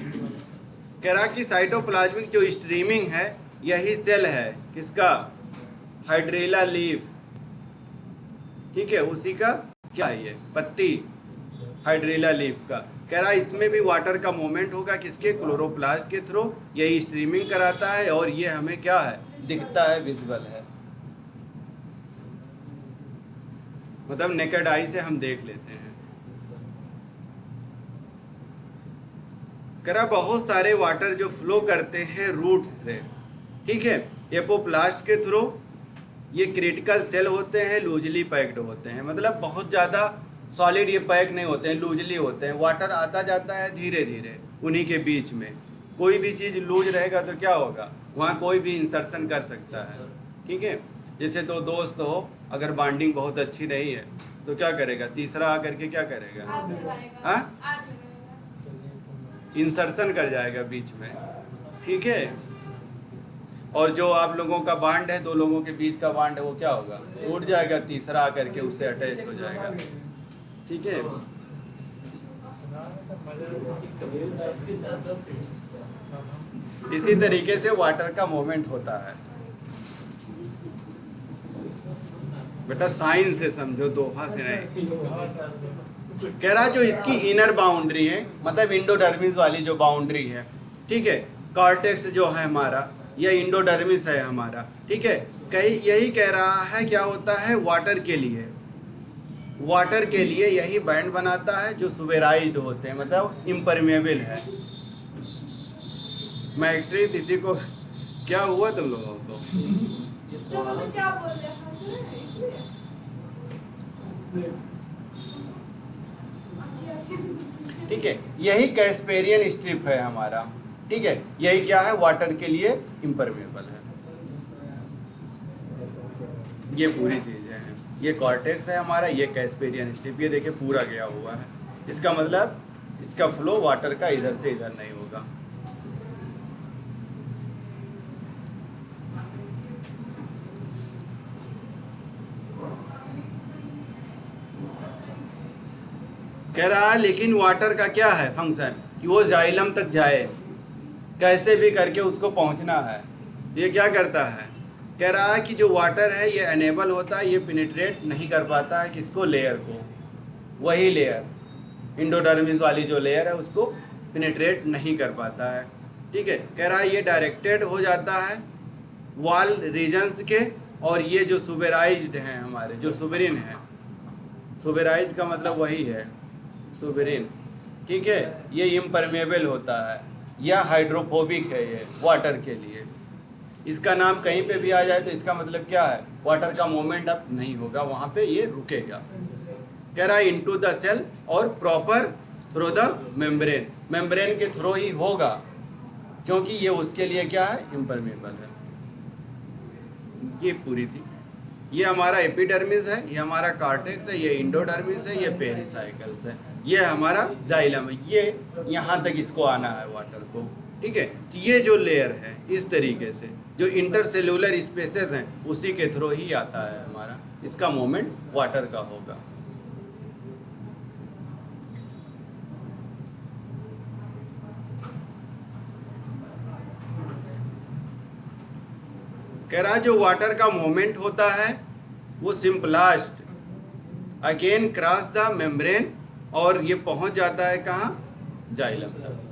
कह रहा कि साइटोप्लाज्मिक जो स्ट्रीमिंग है यही सेल है, किसका, हाइड्रेला लीफ, ठीक है, उसी का क्या है ये पत्ती, हाइड्रेला लीफ का। कह रहा इसमें भी वाटर का मूवमेंट होगा, किसके, क्लोरोप्लास्ट के थ्रू। यही स्ट्रीमिंग कराता है और ये हमें क्या है, दिखता है, विजुअल है, मतलब नेकेड आई से हम देख लेते हैं। करा बहुत सारे वाटर जो फ्लो करते हैं रूट्स से, ठीक है, एपोप्लास्ट के थ्रू। ये क्रिटिकल सेल होते हैं, लूजली पैक्ड होते हैं, मतलब बहुत ज़्यादा सॉलिड ये पैक नहीं होते हैं, लूजली होते हैं। वाटर आता जाता है धीरे धीरे उन्हीं के बीच में। कोई भी चीज़ लूज रहेगा तो क्या होगा, वहाँ कोई भी इंसर्शन कर सकता है, ठीक है। जैसे दो दोस्त हो, अगर बॉन्डिंग बहुत अच्छी नहीं है तो क्या करेगा, तीसरा आकर के क्या करेगा, हाँ, इंसर्शन कर जाएगा बीच में, ठीक है। और जो आप लोगों का बांड है, दो लोगों के बीच का बांड है, वो क्या होगा, टूट जाएगा, तीसरा आकर के उससे अटैच हो जाएगा, ठीक है। इसी तरीके से वाटर का मूवमेंट होता है। बेटा साइंस से समझो, दोहा से नहीं। कह रहा जो इसकी इनर बाउंड्री है, मतलब इंडोडर्मिस वाली जो बाउंड्री है, ठीक है, कॉर्टेक्स जो है हमारा, यह इंडोडर्मिस है हमारा, ठीक है। कहीं यही कह रहा है क्या होता है, वाटर के लिए यही बैंड बनाता है जो सुबेराइज्ड होते हैं, मतलब इम्परमेबल है। मैट्रिक्स इसी को क्या हुआ तुम लोगों को, क्या बोल रहे हैं, ठीक है। यही कैस्पेरियन स्ट्रिप है हमारा, ठीक है। यही क्या है, वाटर के लिए इम्परमेबल है। ये पूरी चीजें हैं। ये कॉर्टेक्स है हमारा, ये कैस्पेरियन स्ट्रिप, ये देखिए पूरा गया हुआ है। इसका मतलब इसका फ्लो वाटर का इधर से इधर नहीं होगा। कह रहा है लेकिन वाटर का क्या है फंक्शन कि वो जाइलम तक जाए, कैसे भी करके उसको पहुंचना है। ये क्या करता है, कह रहा है कि जो वाटर है ये अनेबल होता है, ये पेनिट्रेट नहीं कर पाता है किसको, लेयर को, वही लेयर इंडोडर्मिस वाली जो लेयर है उसको पेनिट्रेट नहीं कर पाता है। ठीक है, कह रहा है ये डायरेक्टेड हो जाता है वॉल रीजन्स के, और ये जो सुबेराइज्ड हैं हमारे, जो सुबेरिन है, सुबेराइज का मतलब वही है सुबेरिन, ठीक है, ये इम्परमेबल होता है या हाइड्रोफोबिक है ये वाटर के लिए। इसका नाम कहीं पे भी आ जाए तो इसका मतलब क्या है, वाटर का मूवमेंट अब नहीं होगा, वहाँ पे ये रुकेगा। कह रहा है इनटू द सेल और proper through the membrane, membrane के थ्रू ही होगा क्योंकि ये उसके लिए क्या है, इम्परमेबल है। ये पूरी थी, ये हमारा एपिडर्मिस है, ये हमारा कार्टेक्स है, ये इंडोडर्मिस है, ये पेरिसाइकल्स है, ये हमारा जाइलम है, ये यहाँ तक इसको आना है वाटर को। ठीक है, तो ये जो लेयर है इस तरीके से जो इंटरसेल्यूलर स्पेसेस हैं उसी के थ्रू ही आता है हमारा, इसका मोमेंट वाटर का होगा। कह रहा जो वाटर का मोमेंट होता है वो सिंपलास्ट अगेन क्रॉस द मेम्ब्रेन, और ये पहुंच जाता है कहाँ, जाइलम तक।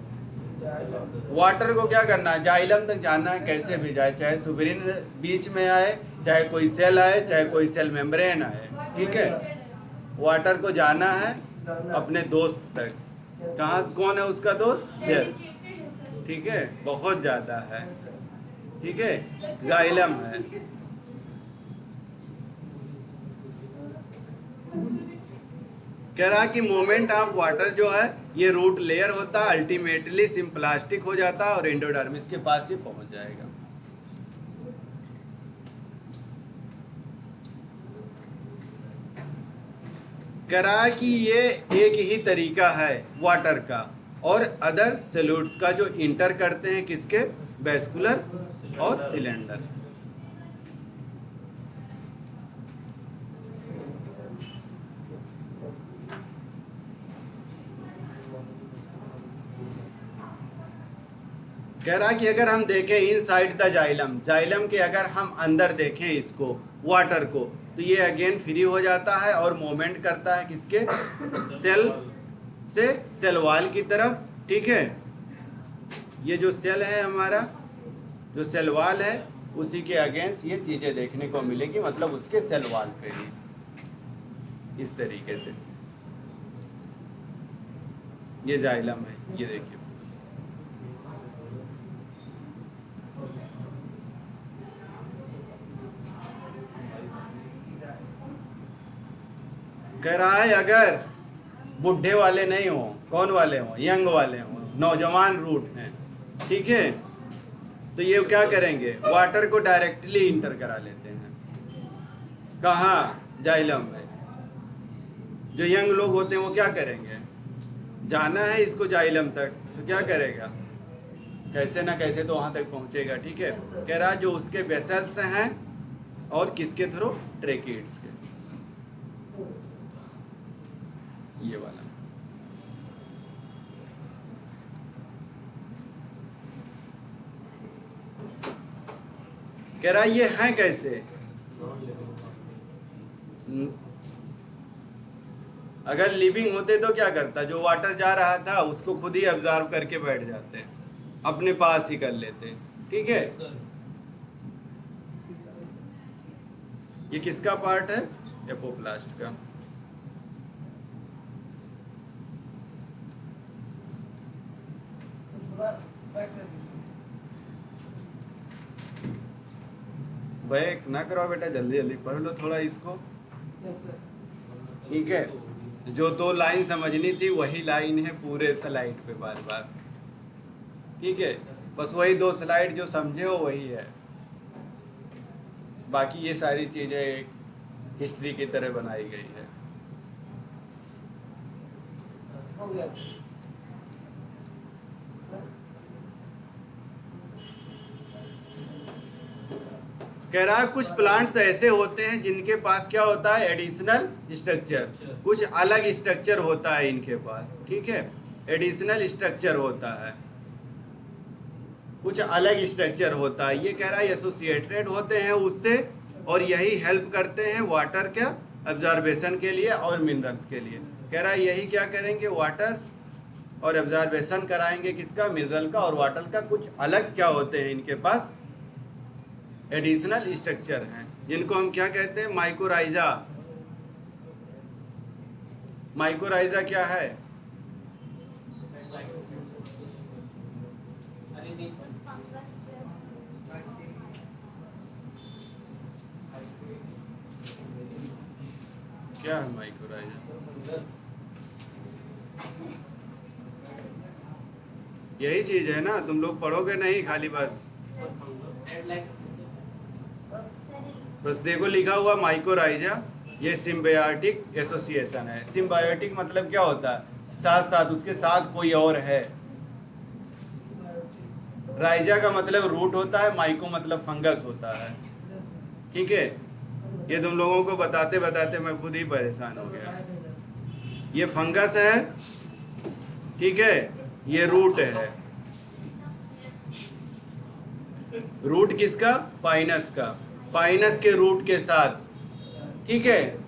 वाटर को क्या करना है, जाइलम तक जाना है, कैसे भी जाए, चाहे सुबेरिन बीच में आए, चाहे कोई सेल आए, चाहे कोई सेल मेम्ब्रेन आए। ठीक है, वाटर को जाना है अपने दोस्त तक। कहाँ, कौन है उसका दोस्त, जेल। ठीक है, बहुत ज़्यादा है, ठीक है, जाइलम है। कह रहा कि मोमेंट ऑफ वाटर जो है ये रूट लेयर होता है, अल्टीमेटली सिंप्लास्टिक हो जाता है और एंडोडर्मिस के पास ही पहुंच जाएगा। कह रहा कि ये एक ही तरीका है वाटर का और अदर सॉल्यूट्स का जो इंटर करते हैं किसके, वैस्कुलर और सिलेंडर। कह रहा कि अगर हम देखें इनसाइड द जाइलम, जाइलम के अगर हम अंदर देखें इसको, वाटर को, तो ये अगेन फ्री हो जाता है और मूवमेंट करता है किसके, सेल से सेल वॉल की तरफ। ठीक है, ये जो सेल है हमारा, जो सेल वॉल है उसी के अगेंस्ट ये चीज़ें देखने को मिलेगी, मतलब उसके सेल वॉल पे ही इस तरीके से ये जाइलम है, ये देखिए। कह रहा है अगर बुढ़े वाले नहीं हो, कौन वाले हो, यंग वाले हो, नौजवान रूट हैं, ठीक है, तो ये क्या करेंगे, वाटर को डायरेक्टली इंटर करा लेते हैं। कहाँ, जाइलम में। जो यंग लोग होते हैं वो क्या करेंगे, जाना है इसको जाइलम तक, तो क्या करेगा, कैसे ना कैसे तो वहाँ तक पहुँचेगा। ठीक है, कह रहा जो उसके वेसल्स हैं और किसके थ्रू, ट्रेकिड्स के, ये वाला। कह रहा ये है कैसे, अगर लिविंग होते तो क्या करता, जो वाटर जा रहा था उसको खुद ही अब्जॉर्ब करके बैठ जाते, अपने पास ही कर लेते। ठीक है, ये किसका पार्ट है, एपोप्लास्ट का। बैक ना करो बेटा, जल्दी जल्दी पढ़ लो थोड़ा इसको। ठीक है, जो दो लाइन समझनी थी वही लाइन है पूरे स्लाइड पे बार बार। ठीक है, बस वही दो स्लाइड जो समझे हो वही है, बाकी ये सारी चीज़ें एक हिस्ट्री की तरह बनाई गई है। कह रहा है कुछ प्लांट्स ऐसे होते हैं जिनके पास क्या होता है, एडिशनल स्ट्रक्चर, कुछ अलग स्ट्रक्चर होता है इनके पास, ठीक है, एडिशनल स्ट्रक्चर होता है, कुछ अलग स्ट्रक्चर होता है। ये कह रहा है एसोसिएटेड होते हैं उससे, और यही हेल्प करते हैं वाटर का एब्जॉर्बेशन के लिए और मिनरल्स के लिए। कह रहा है यही क्या करेंगे, वाटर और एब्जॉर्बेशन कराएंगे किसका, मिनरल का और वाटर का। कुछ अलग क्या होते हैं इनके पास, एडिशनल स्ट्रक्चर हैं, जिनको हम क्या कहते हैं, माइकोराइजा। माइकोराइजा क्या है, क्या है माइकोराइजा, यही चीज है ना, तुम लोग पढ़ोगे नहीं खाली बस देखो लिखा हुआ माइकोराइजा, ये सिम्बायोटिक एसोसिएशन है। सिम्बायोटिक मतलब क्या होता है, साथ साथ, उसके साथ कोई और है। राइजा का मतलब रूट होता है, माइको मतलब फंगस होता है, ठीक है। ये तुम लोगों को बताते बताते मैं खुद ही परेशान हो गया। ये फंगस है, ठीक है, ये रूट है। रूट किसका, पाइनस का, पाइनस के रूट के साथ, ठीक है।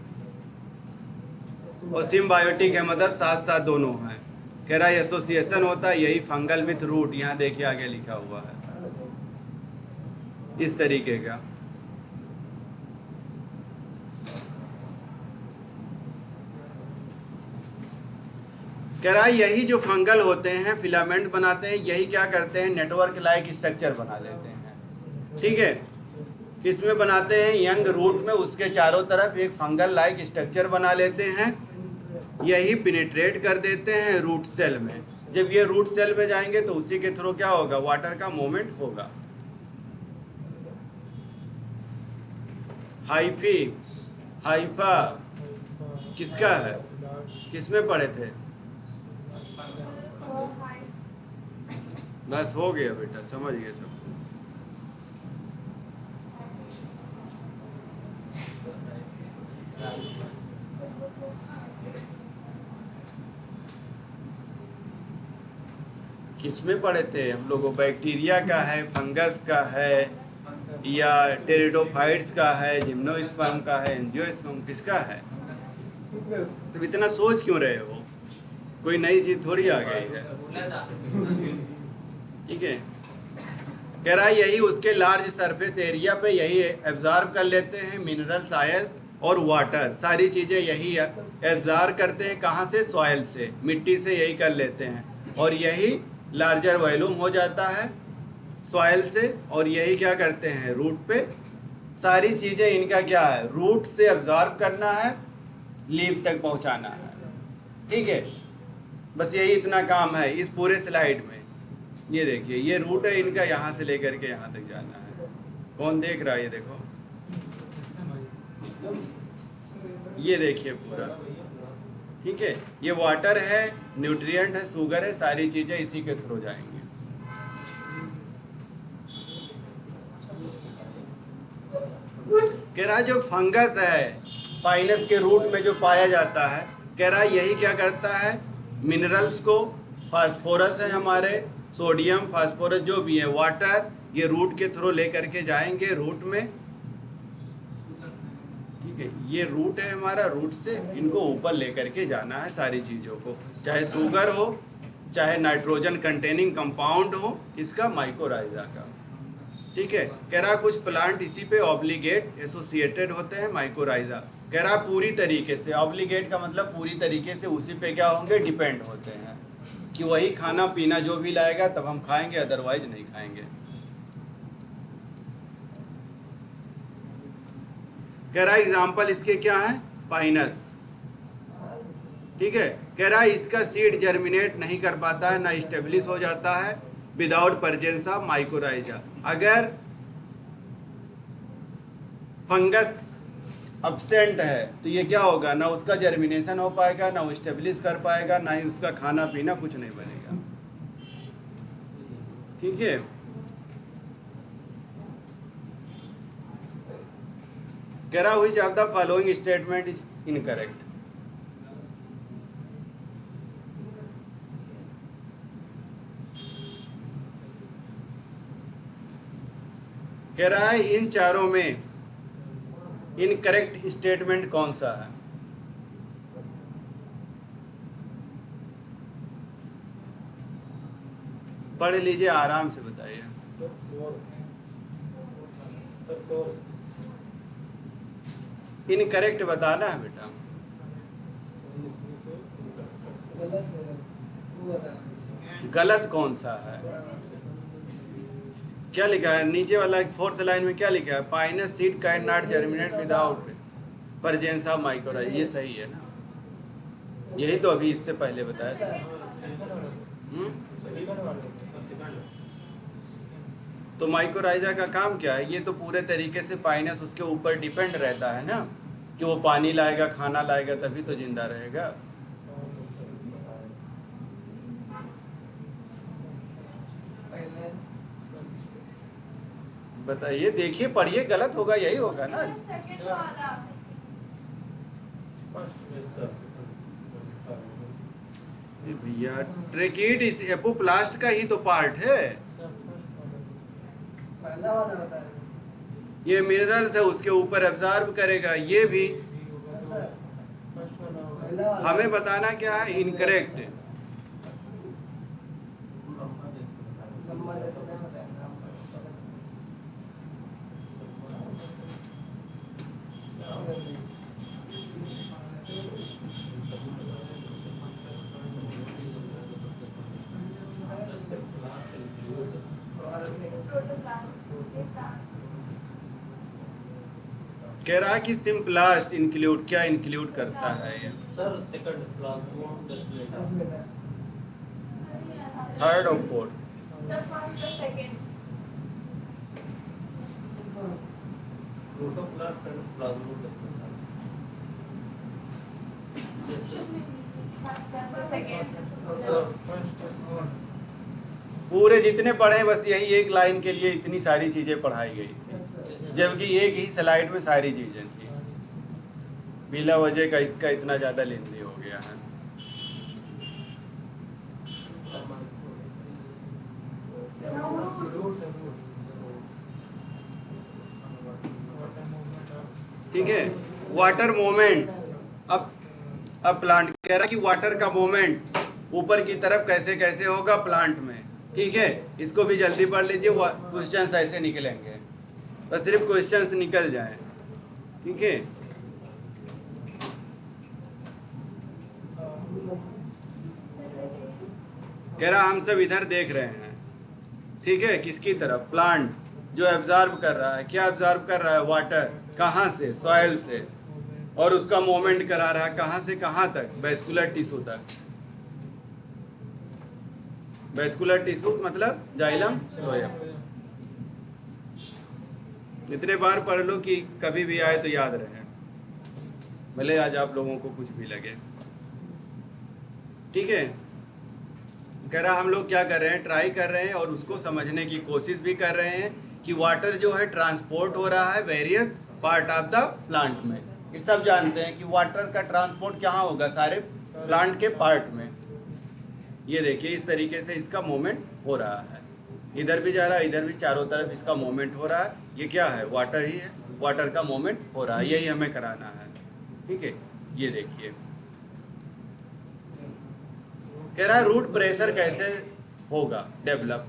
और सिम्बायोटिक है मतलब साथ साथ दोनों हैं। कह रहा है एसोसिएशन होता है यही फंगल विथ रूट, यहाँ देखिए आगे लिखा हुआ है इस तरीके का। कह रहा है यही जो फंगल होते हैं फिलामेंट बनाते हैं, यही क्या करते हैं, नेटवर्क लाइक स्ट्रक्चर बना लेते हैं, ठीक है। किसमें बनाते हैं, यंग रूट में, उसके चारों तरफ एक फंगल लाइक स्ट्रक्चर बना लेते हैं। यही पेनिट्रेट कर देते हैं रूट सेल में। जब ये रूट सेल में जाएंगे तो उसी के थ्रू क्या होगा, वाटर का मूवमेंट होगा। हाइफी, हाइफा किसका है, किसमें पढ़े थे, बस हो गया बेटा, समझ गए सब। किसमें पढ़े थे हम लोगों, बैक्टीरिया का है, फंगस का है, या टेरिडोफाइट्स का है, जिम्नोस्पर्म का है, एंजियोस्पर्म, किसका है। तो इतना सोच क्यों रहे हो, कोई नई चीज थोड़ी आ गई है, ठीक है। कह रहा है यही उसके लार्ज सरफेस एरिया पे यही एब्जॉर्ब कर लेते हैं मिनरल, सॉइल और वाटर, सारी चीज़ें यही एब्जॉर्ब करते हैं। कहाँ से, सॉइल से, मिट्टी से यही कर लेते हैं। और यही लार्जर वॉल्यूम हो जाता है सॉइल से, और यही क्या करते हैं, रूट पे सारी चीज़ें इनका क्या है, रूट से एब्जॉर्ब करना है, लीफ तक पहुंचाना है, ठीक है। बस यही इतना काम है इस पूरे स्लाइड में। ये देखिए ये रूट है इनका, यहाँ से लेकर के यहाँ तक जाना है। कौन देख रहा है, ये देखो, ये देखिए पूरा, ठीक है। ये वाटर है, न्यूट्रिएंट है, शुगर है, सारी चीजें इसी के थ्रू जाएंगी। कह रहा जो फंगस है पाइनस के रूट में जो पाया जाता है, कह रहा यही क्या करता है, मिनरल्स को, फास्फोरस है हमारे, सोडियम, फास्फोरस जो भी है, वाटर, ये रूट के थ्रू लेकर के जाएंगे रूट में, ठीक है। ये रूट है हमारा, रूट से इनको ऊपर लेकर के जाना है सारी चीज़ों को, चाहे शुगर हो, चाहे नाइट्रोजन कंटेनिंग कंपाउंड हो, इसका, माइकोराइजा का, ठीक है। कह रहा कुछ प्लांट इसी पे ऑब्लिगेट एसोसिएटेड होते हैं, माइकोराइजा। कह रहा पूरी तरीके से, ऑब्लिगेट का मतलब पूरी तरीके से उसी पे क्या होंगे, डिपेंड होते हैं, कि वही खाना पीना जो भी लाएगा तब हम खाएंगे, अदरवाइज नहीं खाएंगे। कह रहा एग्जाम्पल इसके क्या है, पाइनस, ठीक है। कह रहा इसका सीड जर्मिनेट नहीं कर पाता है, ना स्टेब्लिश हो जाता है विदाउट प्रेजेंस ऑफ माइकोराइजा। अगर फंगस अब्सेंट है तो ये क्या होगा, ना उसका जर्मिनेशन हो पाएगा, ना वो स्टेब्लिश कर पाएगा, ना ही उसका खाना पीना कुछ नहीं बनेगा, ठीक है। कह रहा which of the following statement is incorrect. कह रहा है इन चारों में इनकरेक्ट स्टेटमेंट कौन सा है? पढ़ लीजिए, आराम से बताइए। इनकरेक्ट बताना है बेटा। गलत कौन सा है? क्या लिखा है नीचे वाला 4th लाइन में? क्या लिखा है? Pinus seed can not germinate without presence of mycorrhiza. ये सही है ना? यही तो अभी इससे पहले बताया। तो माइक्रोराइजा का काम क्या है? ये तो पूरे तरीके से पाइनस उसके ऊपर डिपेंड रहता है ना, कि वो पानी लाएगा, खाना लाएगा, तभी तो जिंदा रहेगा। बताइए, देखिए, पढ़िए, गलत होगा, यही होगा ना। सेकंड वाला भैया ट्रेकीड इस एपोप्लास्ट का ही तो पार्ट है। ये मिनरल्स है, उसके ऊपर एब्जॉर्ब करेगा। ये भी हमें बताना क्या है? इनकरेक्ट। कह रहा है कि सिंपलास्ट इंक्लूड, क्या इंक्लूड करता है ये? सर सेकंड प्लाज्मा थर्ड और फोर्थ। सर फर्स्ट और सेकंड पूरे जितने पढ़े बस यही एक लाइन के लिए इतनी सारी चीजें पढ़ाई गई थी, जबकि एक ही स्लाइड में सारी चीजें थी। बिला वजह का इसका इतना ज्यादा लेंदी हो गया है। ठीक है, वाटर मोमेंट। अब प्लांट कह रहा है कि वाटर का मोमेंट ऊपर की तरफ कैसे कैसे होगा प्लांट में। ठीक है, इसको भी जल्दी पढ़ लीजिए, क्वेश्चंस ऐसे निकलेंगे, बस सिर्फ क्वेश्चंस निकल जाए। ठीक है, कह रहा हम सब इधर देख रहे हैं। ठीक है, किसकी तरफ? प्लांट जो एब्जॉर्ब कर रहा है। क्या एब्जॉर्ब कर रहा है? वाटर। कहाँ से? सॉइल से। और उसका मूवमेंट करा रहा है कहाँ से कहाँ तक? वैस्कुलर टिश्यू तक। वैस्कुलर टिश्यू मतलब जाइलम फ्लोएम। इतने बार पढ़ लो कि कभी भी आए तो याद रहे, भले आज आप लोगों को कुछ भी लगे। ठीक है, कह रहा हम लोग क्या कर रहे हैं? ट्राई कर रहे हैं और उसको समझने की कोशिश भी कर रहे हैं कि वाटर जो है ट्रांसपोर्ट हो रहा है various part of the plant में। ये सब जानते हैं कि वाटर का ट्रांसपोर्ट कहाँ होगा? सारे प्लांट के पार्ट में। ये देखिए, इस तरीके से इसका मूवमेंट हो रहा है, इधर भी जा रहा है, इधर भी, चारों तरफ इसका मूवमेंट हो रहा है। ये क्या है? वाटर ही है, वाटर का मूवमेंट हो रहा है, यही हमें कराना है। ठीक है, ये देखिए, कह रहा है रूट प्रेशर कैसे होगा डेवलप?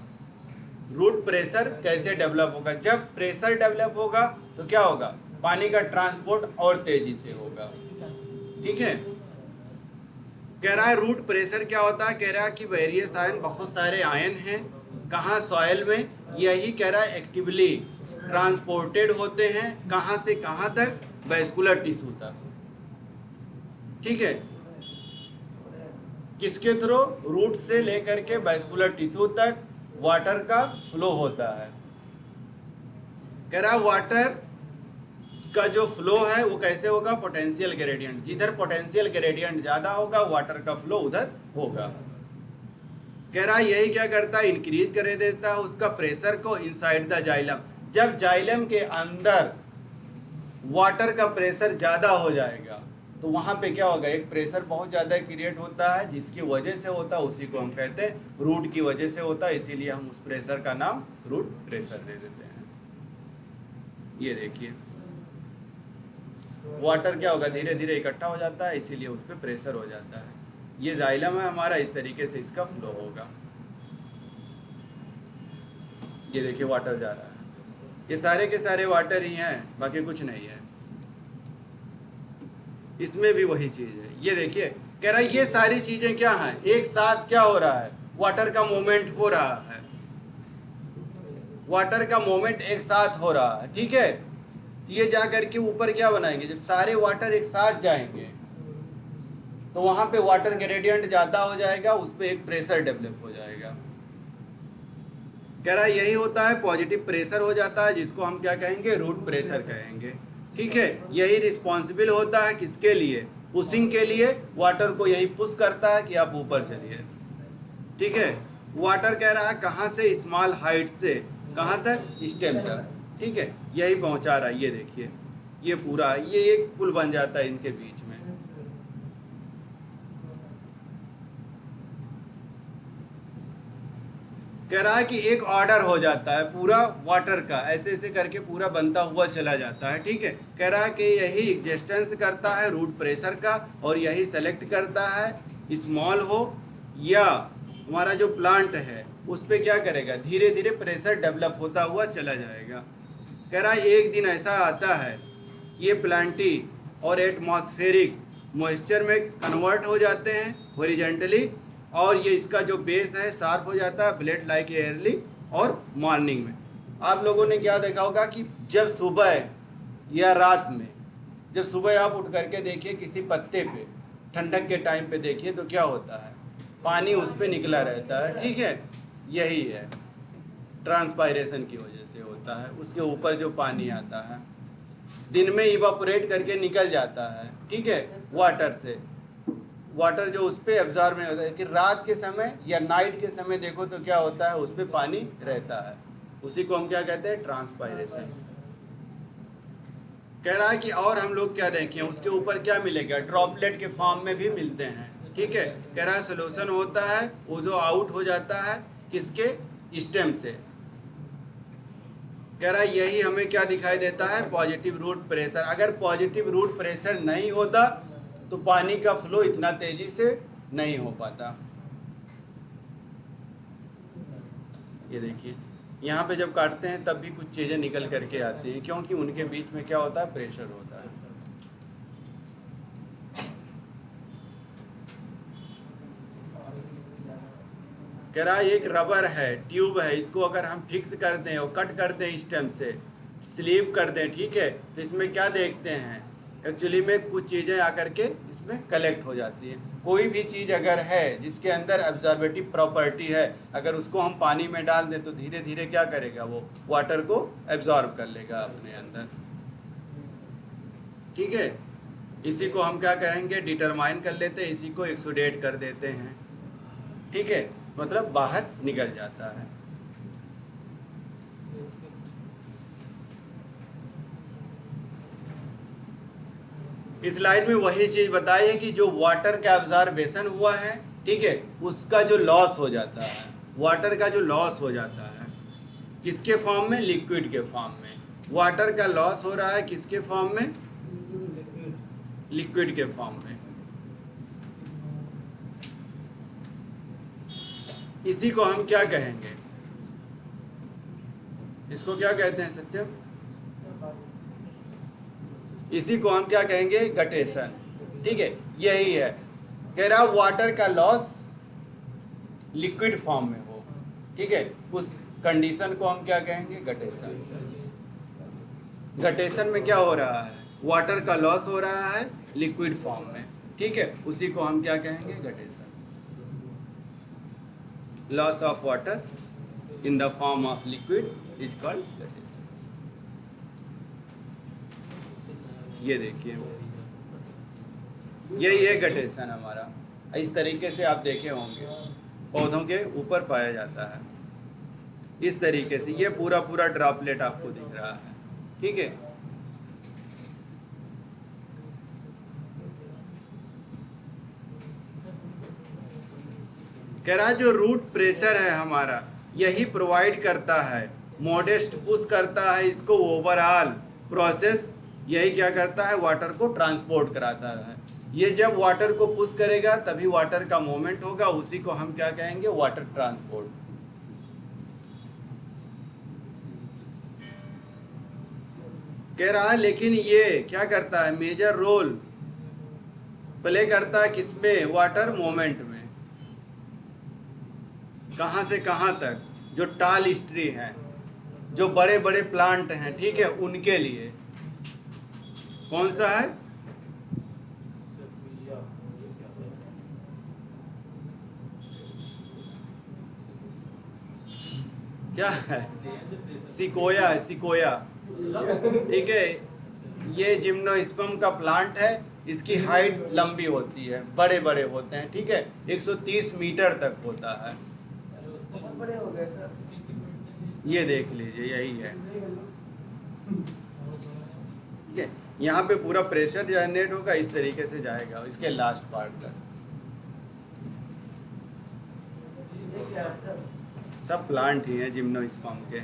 रूट प्रेशर कैसे डेवलप होगा? जब प्रेशर डेवलप होगा तो क्या होगा? पानी का ट्रांसपोर्ट और तेजी से होगा। ठीक है, कह रहा है रूट प्रेशर क्या होता है? कह रहा है कि वेरियस आयन, बहुत सारे आयन हैं, कहाँ? सॉइल में। यही कह रहा है एक्टिवली ट्रांसपोर्टेड होते हैं, कहाँ से कहाँ तक? वैस्कुलर टिश्यू तक। ठीक है, किसके थ्रू? रूट से लेकर के वैस्कुलर टिश्यू तक वाटर का फ्लो होता है। कह रहा है वाटर का जो फ्लो है वो कैसे होगा? Potential gradient. जिधर पोटेंशियल ग्रेडियंट ज्यादा होगा वाटर का फ्लो उधर होगा। कह रहा है यही क्या करता है? इंक्रीज कर देता है उसका प्रेशर को इनसाइड द जाइलम। जब जाइलम के अंदर वाटर का प्रेशर ज़्यादा हो जाएगा तो वहाँ पे क्या होगा, एक प्रेशर बहुत ज़्यादा क्रिएट होता है, जिसकी वजह से होता है उसी को हम कहते हैं रूट की वजह से होता है, इसीलिए हम उस प्रेशर का नाम रूट प्रेशर दे देते हैं। ये देखिए वाटर क्या होगा, धीरे धीरे इकट्ठा हो जाता है, इसीलिए उस पर प्रेशर हो जाता है। ये जाइलम है हमारा, इस तरीके से इसका फ्लो होगा। ये देखिए वाटर जा रहा है, ये सारे के सारे वाटर ही हैं, बाकी कुछ नहीं है। इसमें भी वही चीज़ है। ये देखिए कह रहा है ये सारी चीज़ें क्या हैं, एक साथ क्या हो रहा है, वाटर का मूवमेंट हो रहा है, वाटर का मूवमेंट एक साथ हो रहा है। ठीक है, ये जा करके ऊपर क्या बनाएंगे, जब सारे वाटर एक साथ जाएंगे तो वहां पे वाटर ग्रेडियंट ज़्यादा हो जाएगा, उस पर एक प्रेशर डेवलप हो जाएगा। कह रहा है यही होता है, पॉजिटिव प्रेशर हो जाता है, जिसको हम क्या कहेंगे, रूट प्रेशर कहेंगे। ठीक है, यही रिस्पॉन्सिबल होता है किसके लिए, पुशिंग के लिए, वाटर को यही पुश करता है कि आप ऊपर चलिए। ठीक है, वाटर कह रहा है कहाँ से, स्मॉल हाइट से कहाँ तक, स्टेम तक। ठीक है, यही पहुँचा रहा है। ये देखिए ये पूरा ये एक पुल बन जाता है इनके बीच में। कह रहा है कि एक ऑर्डर हो जाता है पूरा वाटर का, ऐसे ऐसे करके पूरा बनता हुआ चला जाता है। ठीक है, कह रहा है कि यही एग्जिस्टेंस करता है रूट प्रेशर का, और यही सेलेक्ट करता है स्मॉल हो या हमारा जो प्लांट है उस पर क्या करेगा, धीरे धीरे प्रेशर डेवलप होता हुआ चला जाएगा। कह रहा है एक दिन ऐसा आता है ये प्लांटी और एटमॉस्फेरिक मॉइस्चर में कन्वर्ट हो जाते हैं हॉरिजॉन्टली, और ये इसका जो बेस है शार्प हो जाता है ब्लेड लाइक एयरली। और मॉर्निंग में आप लोगों ने क्या देखा होगा कि जब सुबह या रात में, जब सुबह आप उठ करके देखिए किसी पत्ते पे, ठंडक के टाइम पे देखिए तो क्या होता है, पानी उस पर निकला रहता है। ठीक है, यही है ट्रांसपायरेशन की वजह से होता है, उसके ऊपर जो पानी आता है दिन में इवापोरेट करके निकल जाता है। ठीक है, वाटर से, वाटर जो उस पर एब्जॉर्ब नहीं होता है, कि रात के समय या नाइट के समय देखो तो क्या होता है, उस पर पानी रहता है, उसी को हम क्या कहते हैं, ट्रांसपायरेशन। कह रहा है कि और हम लोग क्या देखें, उसके ऊपर क्या मिलेगा, ड्रॉपलेट के फॉर्म में भी मिलते हैं। ठीक है, कह रहा है सोल्यूशन होता है वो जो आउट हो जाता है किसके, स्टेम से। कह रहा है यही हमें क्या दिखाई देता है, पॉजिटिव रूट प्रेशर। अगर पॉजिटिव रूट प्रेशर नहीं होता तो पानी का फ्लो इतना तेजी से नहीं हो पाता। ये देखिए यहाँ पे जब काटते हैं तब भी कुछ चीज़ें निकल करके आती हैं, क्योंकि उनके बीच में क्या होता है, प्रेशर होता है। कह रहा है एक रबर है, ट्यूब है, इसको अगर हम फिक्स कर दें और कट कर दें स्टेम से, स्लीप कर दें, ठीक है, तो इसमें क्या देखते हैं, एक्चुअली में कुछ चीज़ें आकर के इसमें कलेक्ट हो जाती है। कोई भी चीज़ अगर है जिसके अंदर ऑब्जर्वेटिव प्रॉपर्टी है, अगर उसको हम पानी में डाल दें तो धीरे धीरे क्या करेगा, वो वाटर को एब्जॉर्ब कर लेगा अपने अंदर। ठीक है, इसी को हम क्या कहेंगे, डिटरमाइन कर लेते हैं, इसी को एक्सुडेट कर देते हैं। ठीक है, मतलब बाहर निकल जाता है। इस लाइन में वही चीज बताई है कि जो वाटर का एब्जॉर्बेशन हुआ है, ठीक है, उसका जो लॉस हो जाता है, वाटर का जो लॉस हो जाता है किसके फॉर्म में, लिक्विड के फॉर्म में। वाटर का लॉस हो रहा है किसके फॉर्म में, लिक्विड के फॉर्म में। इसी को हम क्या कहेंगे, इसको क्या कहते हैं सत्यम, इसी को हम क्या कहेंगे, गटेशन। ठीक है, यही है, कह रहा वाटर का लॉस लिक्विड फॉर्म में हो। ठीक है, उस कंडीशन को हम क्या कहेंगे, गटेशन। गटेशन में क्या हो रहा है, वाटर का लॉस हो रहा है लिक्विड फॉर्म में। ठीक है, उसी को हम क्या कहेंगे, guttation. Loss of water in the form of liquid is called guttation. ये देखिए यही है गटेशन हमारा। इस तरीके से आप देखे होंगे पौधों के ऊपर पाया जाता है, इस तरीके से। ये पूरा पूरा ड्रॉपलेट आपको दिख रहा है। ठीक है, कह रहा है जो रूट प्रेशर है हमारा यही प्रोवाइड करता है, मॉडेस्ट पुश करता है इसको, ओवरऑल प्रोसेस यही क्या करता है, वाटर को ट्रांसपोर्ट कराता है। ये जब वाटर को पुश करेगा तभी वाटर का मूवमेंट होगा, उसी को हम क्या कहेंगे, वाटर ट्रांसपोर्ट। कह रहा है लेकिन ये क्या करता है, मेजर रोल प्ले करता है किसमें, वाटर मूवमेंट में। कहां से कहां तक, जो टाल हिस्ट्री है, जो बड़े बड़े प्लांट हैं, ठीक है, उनके लिए। कौन सा है, क्या है, सिकोया है, सिकोया, ठीक है। ये जिम्नोस्पर्म का प्लांट है, इसकी हाइट लंबी होती है, बड़े बड़े होते हैं, ठीक है, 130 मीटर तक होता है। ये देख लीजिए, यही है, ठीक है। यहाँ पे पूरा प्रेशर जनरेट होगा, इस तरीके से जाएगा इसके लास्ट पार्ट तक। सब प्लांट ही है जिम्नोस्पर्म के।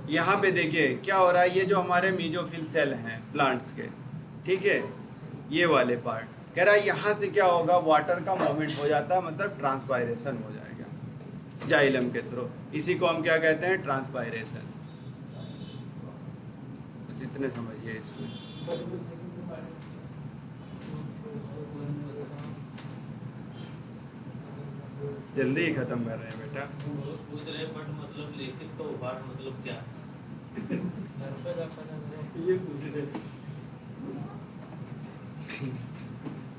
यहाँ पे देखिए क्या हो रहा है, ये जो हमारे मीजोफिल सेल हैं प्लांट्स के, ठीक है, ये वाले पार्ट, कह रहा है यहाँ से क्या होगा, वाटर का मूवमेंट हो जाता है, मतलब ट्रांसपायरेशन हो जाएगा जाइलम के थ्रू। इसी को हम क्या कहते हैं, ट्रांसपायरेशन। बस इतने समझिए इसमें। जल्दी ही खत्म कर रहे हैं बेटा। पूछ रहे बट मतलब लिखित तो बात मतलब क्या ये पूछ रहे।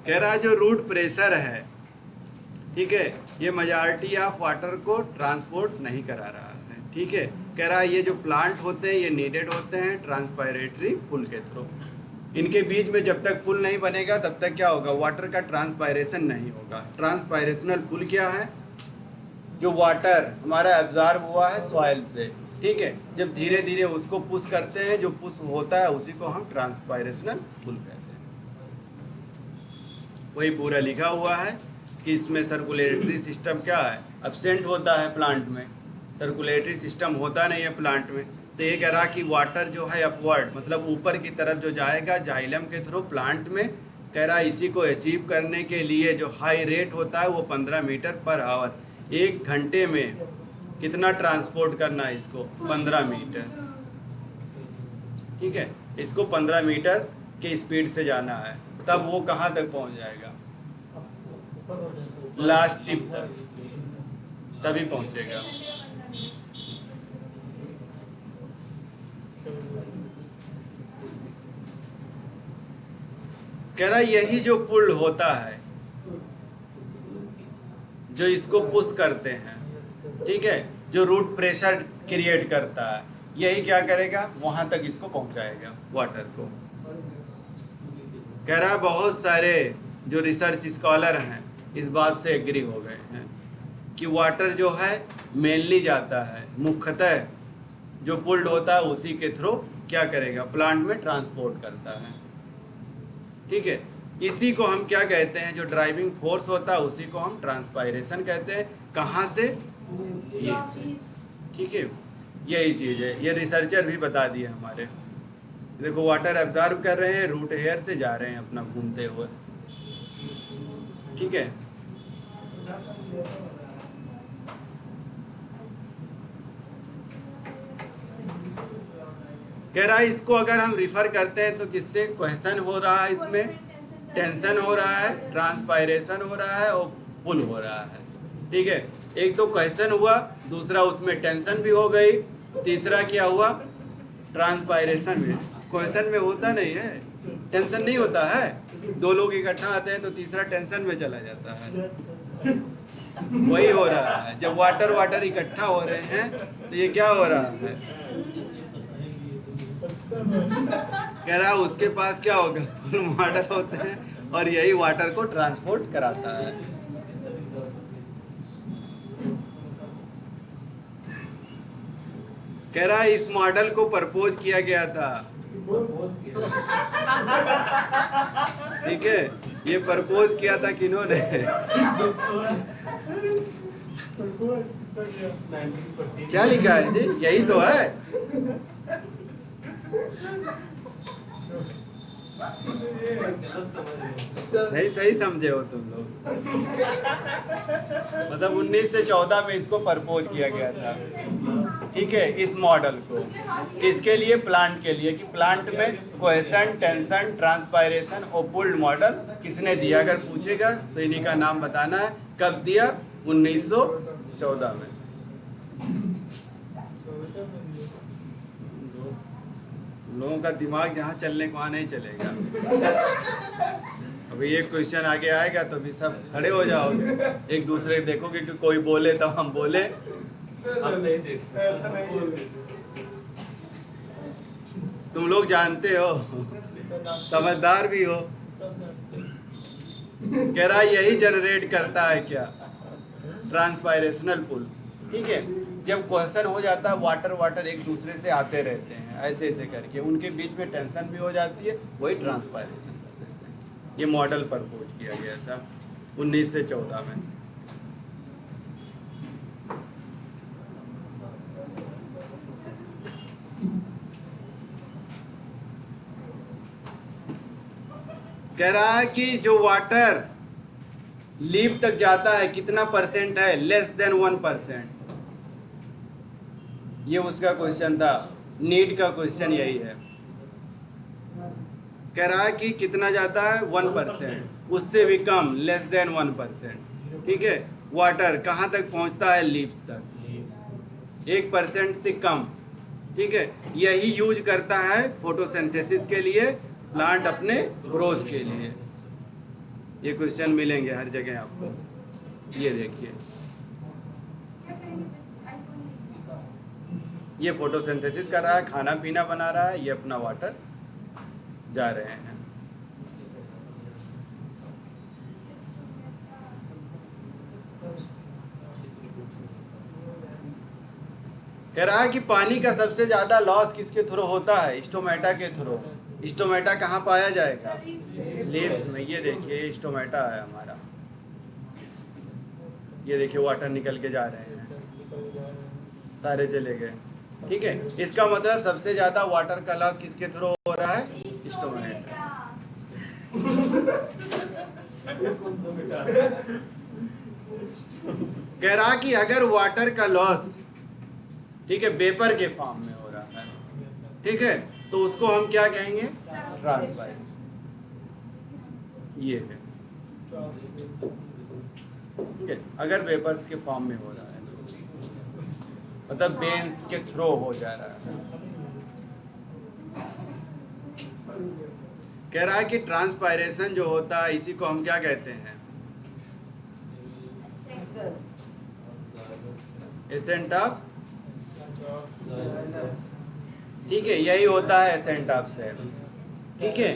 कह रहा है जो रूट प्रेशर है, ठीक है, ये मेजॉरिटी ऑफ वाटर को ट्रांसपोर्ट नहीं करा रहा है, ठीक है। कह रहा है ये जो प्लांट होते हैं ये नीडेड होते हैं ट्रांसपायरेटरी पुल के थ्रू। इनके बीच में जब तक पुल नहीं बनेगा तब तक क्या होगा, वाटर का ट्रांसपायरेशन नहीं होगा। ट्रांसपायरेशनल पुल क्या है, जो वाटर हमारा एब्जॉर्ब हुआ है सॉइल से, ठीक है, जब धीरे धीरे उसको पुश करते हैं, जो पुश होता है उसी को हम ट्रांसपायरेशनल पुल कहते हैं। वही पूरा लिखा हुआ है कि इसमें सर्कुलेटरी सिस्टम क्या है, एब्सेंट होता है प्लांट में, सर्कुलेटरी सिस्टम होता नहीं है प्लांट में। तो ये कह रहा कि वाटर जो है अपवर्ड, मतलब ऊपर की तरफ जो जाएगा जाइलम के थ्रू प्लांट में, कह रहा इसी को अचीव करने के लिए जो हाई रेट होता है वो 15 मीटर पर आवर, 1 घंटे में कितना ट्रांसपोर्ट करना है इसको, 15 मीटर, ठीक है। इसको 15 मीटर के स्पीड से जाना है, तब वो कहाँ तक पहुँच जाएगा, लास्ट टिप तक, तभी पहुँचेगा। कह रहा यही जो पुल होता है, जो इसको पुश करते हैं, ठीक है, जो रूट प्रेशर क्रिएट करता है, यही क्या करेगा, वहां तक इसको पहुंचाएगा वाटर को। कह रहा बहुत सारे जो रिसर्च स्कॉलर हैं इस बात से एग्री हो गए हैं कि वाटर जो है मेनली जाता है, मुख्यतः जो पुल्ड होता है उसी के थ्रू क्या करेगा, प्लांट में ट्रांसपोर्ट करता है, ठीक है। इसी को हम क्या कहते हैं, जो ड्राइविंग फोर्स होता है उसी को हम ट्रांसपायरेशन कहते हैं। कहाँ से, ये, ठीक है, यही चीज़ है, ये रिसर्चर भी बता दिए हमारे। देखो वाटर एब्जॉर्ब कर रहे हैं, रूट हेयर से जा रहे हैं अपना घूमते हुए, ठीक है। कह रहा है इसको अगर हम रिफर करते हैं तो किससे क्वेश्चन हो रहा है, इसमें टेंशन हो रहा है, ट्रांसपायरेशन हो रहा है और पुल हो रहा है, ठीक है। एक तो क्वेश्चन हुआ, दूसरा उसमें टेंशन भी हो गई, तीसरा क्या हुआ, ट्रांसपायरेशन में। क्वेश्चन में होता नहीं है, टेंशन नहीं होता है, 2 लोग इकट्ठा आते हैं तो तीसरा टेंशन में चला जाता है। वही हो रहा है, जब वाटर इकट्ठा हो रहे हैं तो ये क्या हो रहा है, कह रहा उसके पास क्या होगा, फुल वाटर होते हैं और यही वाटर को ट्रांसपोर्ट कराता है। कह रहा है इस मॉडल को प्रपोज किया गया था, ठीक है, ये प्रपोज किया था किन्होंने? 1940 क्या लिखा है जी? यही तो है। गलत समझ रहे हो। नहीं, सही समझे हो तुम लोग। मतलब 1914 में इसको प्रपोज किया गया था, ठीक है, इस मॉडल को। इसके लिए, प्लांट के लिए, कि प्लांट में कोहेशन, टेंशन, ट्रांसपायरेशन और पुल्ड मॉडल किसने दिया? अगर पूछेगा तो इन्हीं का नाम बताना है। कब दिया? 1914 में। लोगों का दिमाग जहाँ चलने को वहाँ नहीं चलेगा। अभी एक क्वेश्चन आगे आएगा तो भी सब खड़े हो जाओगे, एक दूसरे को देखोगे कि कोई बोले तो हम बोले। हम नहीं देखते। तुम लोग जानते हो, समझदार भी हो। कह रहा है यही जनरेट करता है क्या? ट्रांसपायरेशनल पुल। ठीक है, जब क्वेश्चन हो जाता है वाटर वाटर एक दूसरे से आते रहते हैं ऐसे ऐसे करके, उनके बीच में टेंशन भी हो जाती है, वही ट्रांसपायरेशन कर देते हैं। ये मॉडल प्रपोज किया गया था 1914 में। कह रहा है कि जो वाटर लीफ तक जाता है कितना परसेंट है? Less than 1%। ये उसका क्वेश्चन था, नीट का क्वेश्चन यही है। कह रहा है कि कितना जाता है? 1%, उससे भी कम, लेस देन 1%। ठीक है, वाटर कहाँ तक पहुँचता है? लीव्स तक, 1% से कम। ठीक है, यही यूज करता है फोटोसिंथेसिस के लिए, प्लांट अपने ग्रोथ के लिए। ये क्वेश्चन मिलेंगे हर जगह आपको। ये देखिए, ये फोटोसिंथेसिस कर रहा है, खाना पीना बना रहा है, ये अपना वाटर जा रहे हैं। कह रहा है कि पानी का सबसे ज्यादा लॉस किसके थ्रू होता है? स्टोमेटा के थ्रू। स्टोमेटा कहाँ पाया जाएगा? लीव्स में। ये देखिए स्टोमेटा है हमारा, ये देखिए वाटर निकल के जा रहे हैं, सारे चले गए। ठीक है, इसका मतलब सबसे ज्यादा वाटर का लॉस किसके थ्रू हो रहा है? स्टोमेटा। कह रहा कि अगर वाटर का लॉस, ठीक है, वेपर के फॉर्म में हो रहा है, ठीक है, तो उसको हम क्या कहेंगे? ट्रांसपायरेशन। ये है, ठीक है, अगर वेपर्स के फॉर्म में हो रहा है, मतलब बेंस के थ्रो हो जा रहा है। कह रहा है कि ट्रांसपायरेशन जो होता है इसी को हम क्या कहते हैं? एसेंट ऑफ, ठीक है, यही होता है एसेंट ऑफ सेल। ठीक है,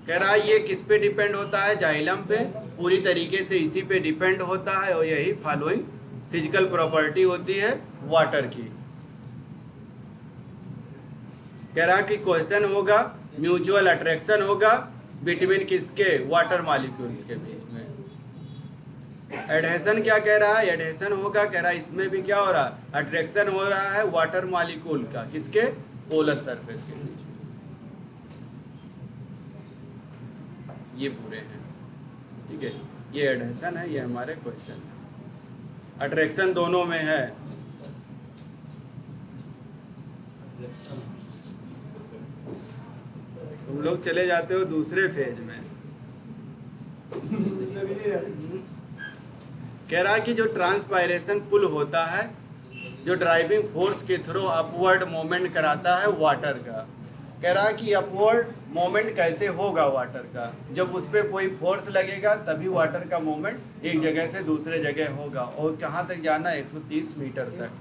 कह रहा है ये किस पे डिपेंड होता है? जाइलम पे, पूरी तरीके से इसी पे डिपेंड होता है, और यही फॉलोइंग फिजिकल प्रॉपर्टी होती है वाटर की। कह रहा कि क्वेश्चन होगा म्यूचुअल अट्रैक्शन होगा बिटवीन किसके? वाटर मॉलिक्यूल्स के बीच में। एडहेशन क्या कह रहा है? एडहेशन होगा, कह रहा है इसमें भी क्या हो रहा है? अट्रैक्शन हो रहा है वाटर मॉलिक्यूल का, किसके? पोलर सरफेस के बीच में। ये पूरे हैं, ठीक है, ये एडहेशन है, ये हमारे क्वेश्चन है। अट्रैक्शन दोनों में है। तुम लोग चले जाते हो दूसरे फेज में। कह रहा है कि जो ट्रांसपायरेशन पुल होता है, जो ड्राइविंग फोर्स के थ्रू अपवर्ड मोमेंट कराता है वाटर का। कह रहा है कि अपवर्ड मोमेंट कैसे होगा वाटर का? जब उस पर कोई फोर्स लगेगा तभी वाटर का मोमेंट एक जगह से दूसरे जगह होगा। और कहाँ तक जाना? 130 मीटर तक।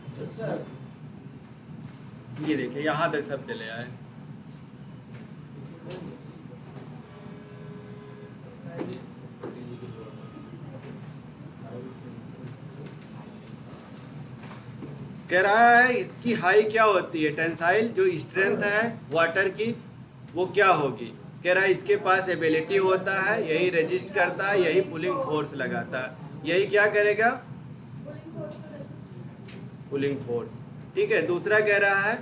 ये देखिए यहाँ तक सब चले आए। कह रहा है इसकी हाई क्या होती है, टेंसाइल जो स्ट्रेंथ है वाटर की वो क्या होगी। कह रहा है इसके पास एबिलिटी होता है, यही रेजिस्ट करता है, यही पुलिंग फोर्स लगाता है, यही क्या करेगा, पुलिंग फोर्स को रेसिस्ट पुलिंग फोर्स। ठीक है, दूसरा कह रहा है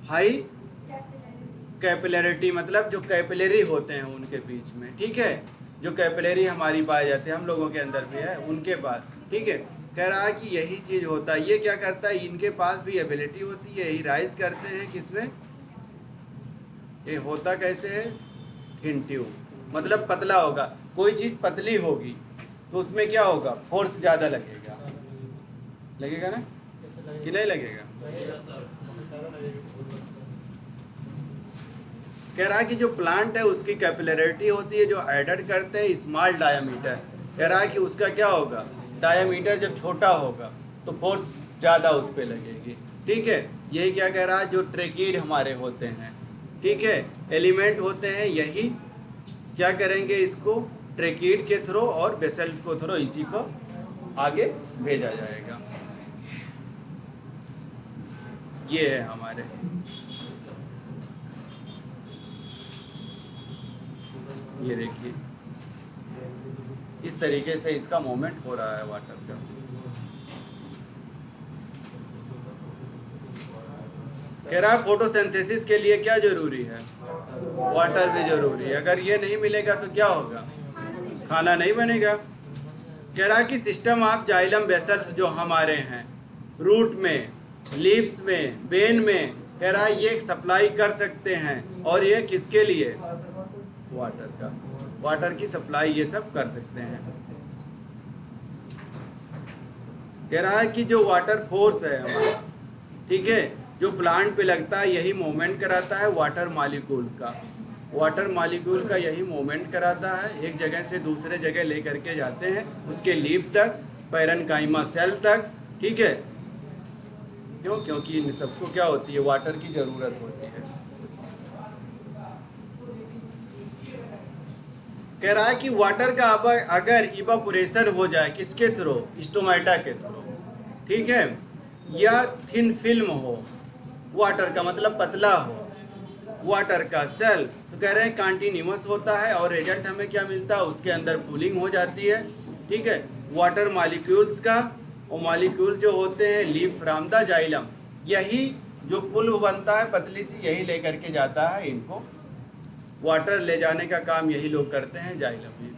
हाई कैपिलरिटी, मतलब जो कैपिलरी होते हैं उनके बीच में, ठीक है, जो कैपिलरी हमारी पाई जाती है, हम लोगों के अंदर भी है उनके पास। ठीक है, कह रहा है कि यही चीज़ होता है, ये क्या करता है, इनके पास भी एबिलिटी होती है, यही राइज करते हैं किसमें, ये होता कैसे है, थिन ट्यूब, मतलब पतला होगा, कोई चीज़ पतली होगी तो उसमें क्या होगा, फोर्स ज़्यादा लगेगा, लगेगा ना कि नहीं लगेगा। कह रहा है कि जो प्लांट है उसकी कैपिलरिटी होती है, जो एडेड करते हैं स्मॉल डायामीटर, कह रहा है कि उसका क्या होगा, डायामीटर जब छोटा होगा तो फोर्स ज़्यादा उस पर लगेगी। ठीक है, यही क्या कह रहा है, जो ट्रेकीड हमारे होते हैं, ठीक है, एलिमेंट होते हैं, यही क्या करेंगे, इसको ट्रेकीड के थ्रू और बेसल्ट को थ्रू इसी को आगे भेजा जाएगा। ये है हमारे, ये देखिए इस तरीके से इसका मूवमेंट हो रहा है वाटर का। कह रहा है फोटोसिंथेसिस के लिए क्या जरूरी है, वाटर भी जरूरी है, अगर ये नहीं मिलेगा तो क्या होगा, खाना नहीं बनेगा। कह रहा है कि सिस्टम ऑफ जाइलम वेसल्स जो हमारे हैं, रूट में, लीव्स में, वेन में, कह रहा है ये सप्लाई कर सकते हैं, और ये किसके लिए, वाटर का, वाटर की सप्लाई ये सब कर सकते हैं। कह रहा है कि जो वाटर फोर्स है हमारा, ठीक है, जो प्लांट पे लगता है यही मूवमेंट कराता है वाटर मॉलिक्यूल का, वाटर मॉलिक्यूल का यही मूवमेंट कराता है, एक जगह से दूसरे जगह लेकर के जाते हैं, उसके लीफ तक, पैरेन्काइमा सेल तक। ठीक है, क्यों, क्योंकि इन सबको क्या होती है, वाटर की ज़रूरत होती है। कह रहा है कि वाटर का अगर इवापोरेशन हो जाए किसके थ्रू, स्टोमेटा के थ्रू, ठीक है, या थिन फिल्म हो, वाटर का मतलब पतला हो, वाटर का सेल, तो कह रहे हैं कंटिन्यूअस होता है, और रिजल्ट हमें क्या मिलता है, उसके अंदर पुलिंग हो जाती है। ठीक है, वाटर मॉलिक्यूल्स का, और मॉलिक्यूल जो होते हैं लीफ फ्रॉम द जाइलम, यही जो पुल बनता है पतली सी, यही लेकर के जाता है इनको, वाटर ले जाने का काम यही लोग करते हैं जाइलम में।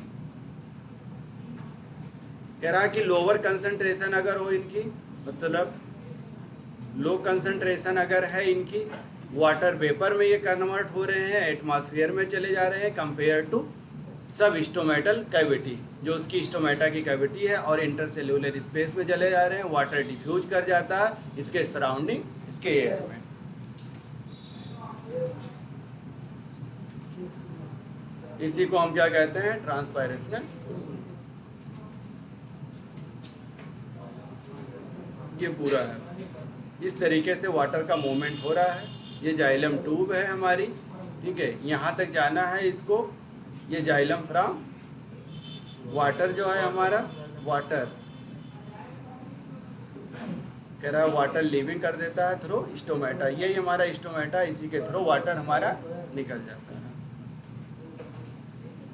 कह रहा है कि लोअर कंसंट्रेशन अगर हो इनकी, मतलब लो कंसंट्रेशन अगर है इनकी, वाटर वेपर में ये कन्वर्ट हो रहे हैं, एटमॉस्फेयर में चले जा रहे हैं, कंपेयर टू सब स्टोमेटल कैविटी, जो उसकी स्टोमेटा की कैविटी है, और इंटरसेल्यूलर स्पेस में चले जा रहे हैं, वाटर डिफ्यूज कर जाता है इसके सराउंडिंग, इसके एयर में। इसी को हम क्या कहते हैं, ट्रांसपायरेशनल। ये पूरा है, इस तरीके से वाटर का मूवमेंट हो रहा है। ये जाइलम ट्यूब है हमारी, ठीक है, यहाँ तक जाना है इसको, ये जाइलम फ्रॉम वाटर जो है हमारा, वाटर कह रहा है वाटर लीविंग कर देता है थ्रू स्टोमेटा, यही हमारा स्टोमेटा, इसी के थ्रू वाटर हमारा निकल जाता है।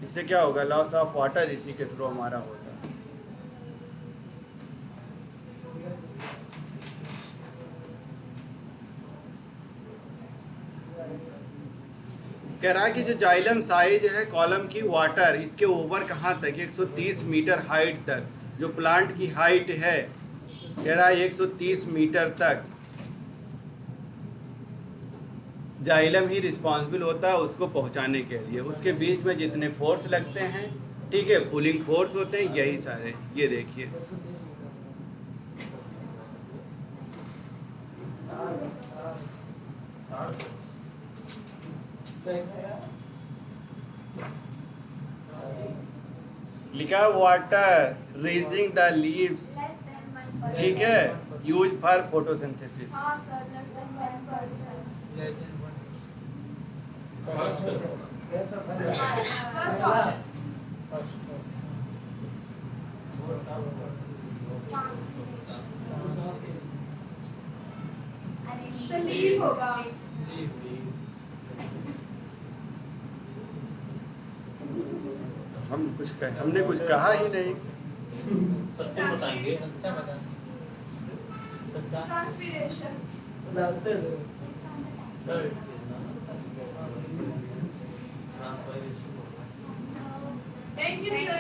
इससे क्या होगा, लॉस ऑफ वाटर इसी के थ्रू हमारा होता है। कह रहा है कि जो जाइलम साइज है कॉलम की, वाटर इसके ऊपर कहाँ तक, 130 मीटर हाइट तक, जो प्लांट की हाइट है, कह रहा है 130 मीटर तक जाइलम ही रिस्पॉन्सिबल होता है उसको पहुंचाने के लिए। उसके बीच में जितने फोर्स लगते हैं, ठीक है, पुलिंग फोर्स होते हैं, यही सारे, ये देखिए लिखा water raising the leaves, less than 1%. ठीक है, यूज फॉर फोटोसिंथेसिस। हाँ sir, less than 1%. First option. Sir leave होगा। तो हमने कुछ कहा ही नहीं। सत्य बताएंगे। ट्रांसपीरेशन। Thank you sir.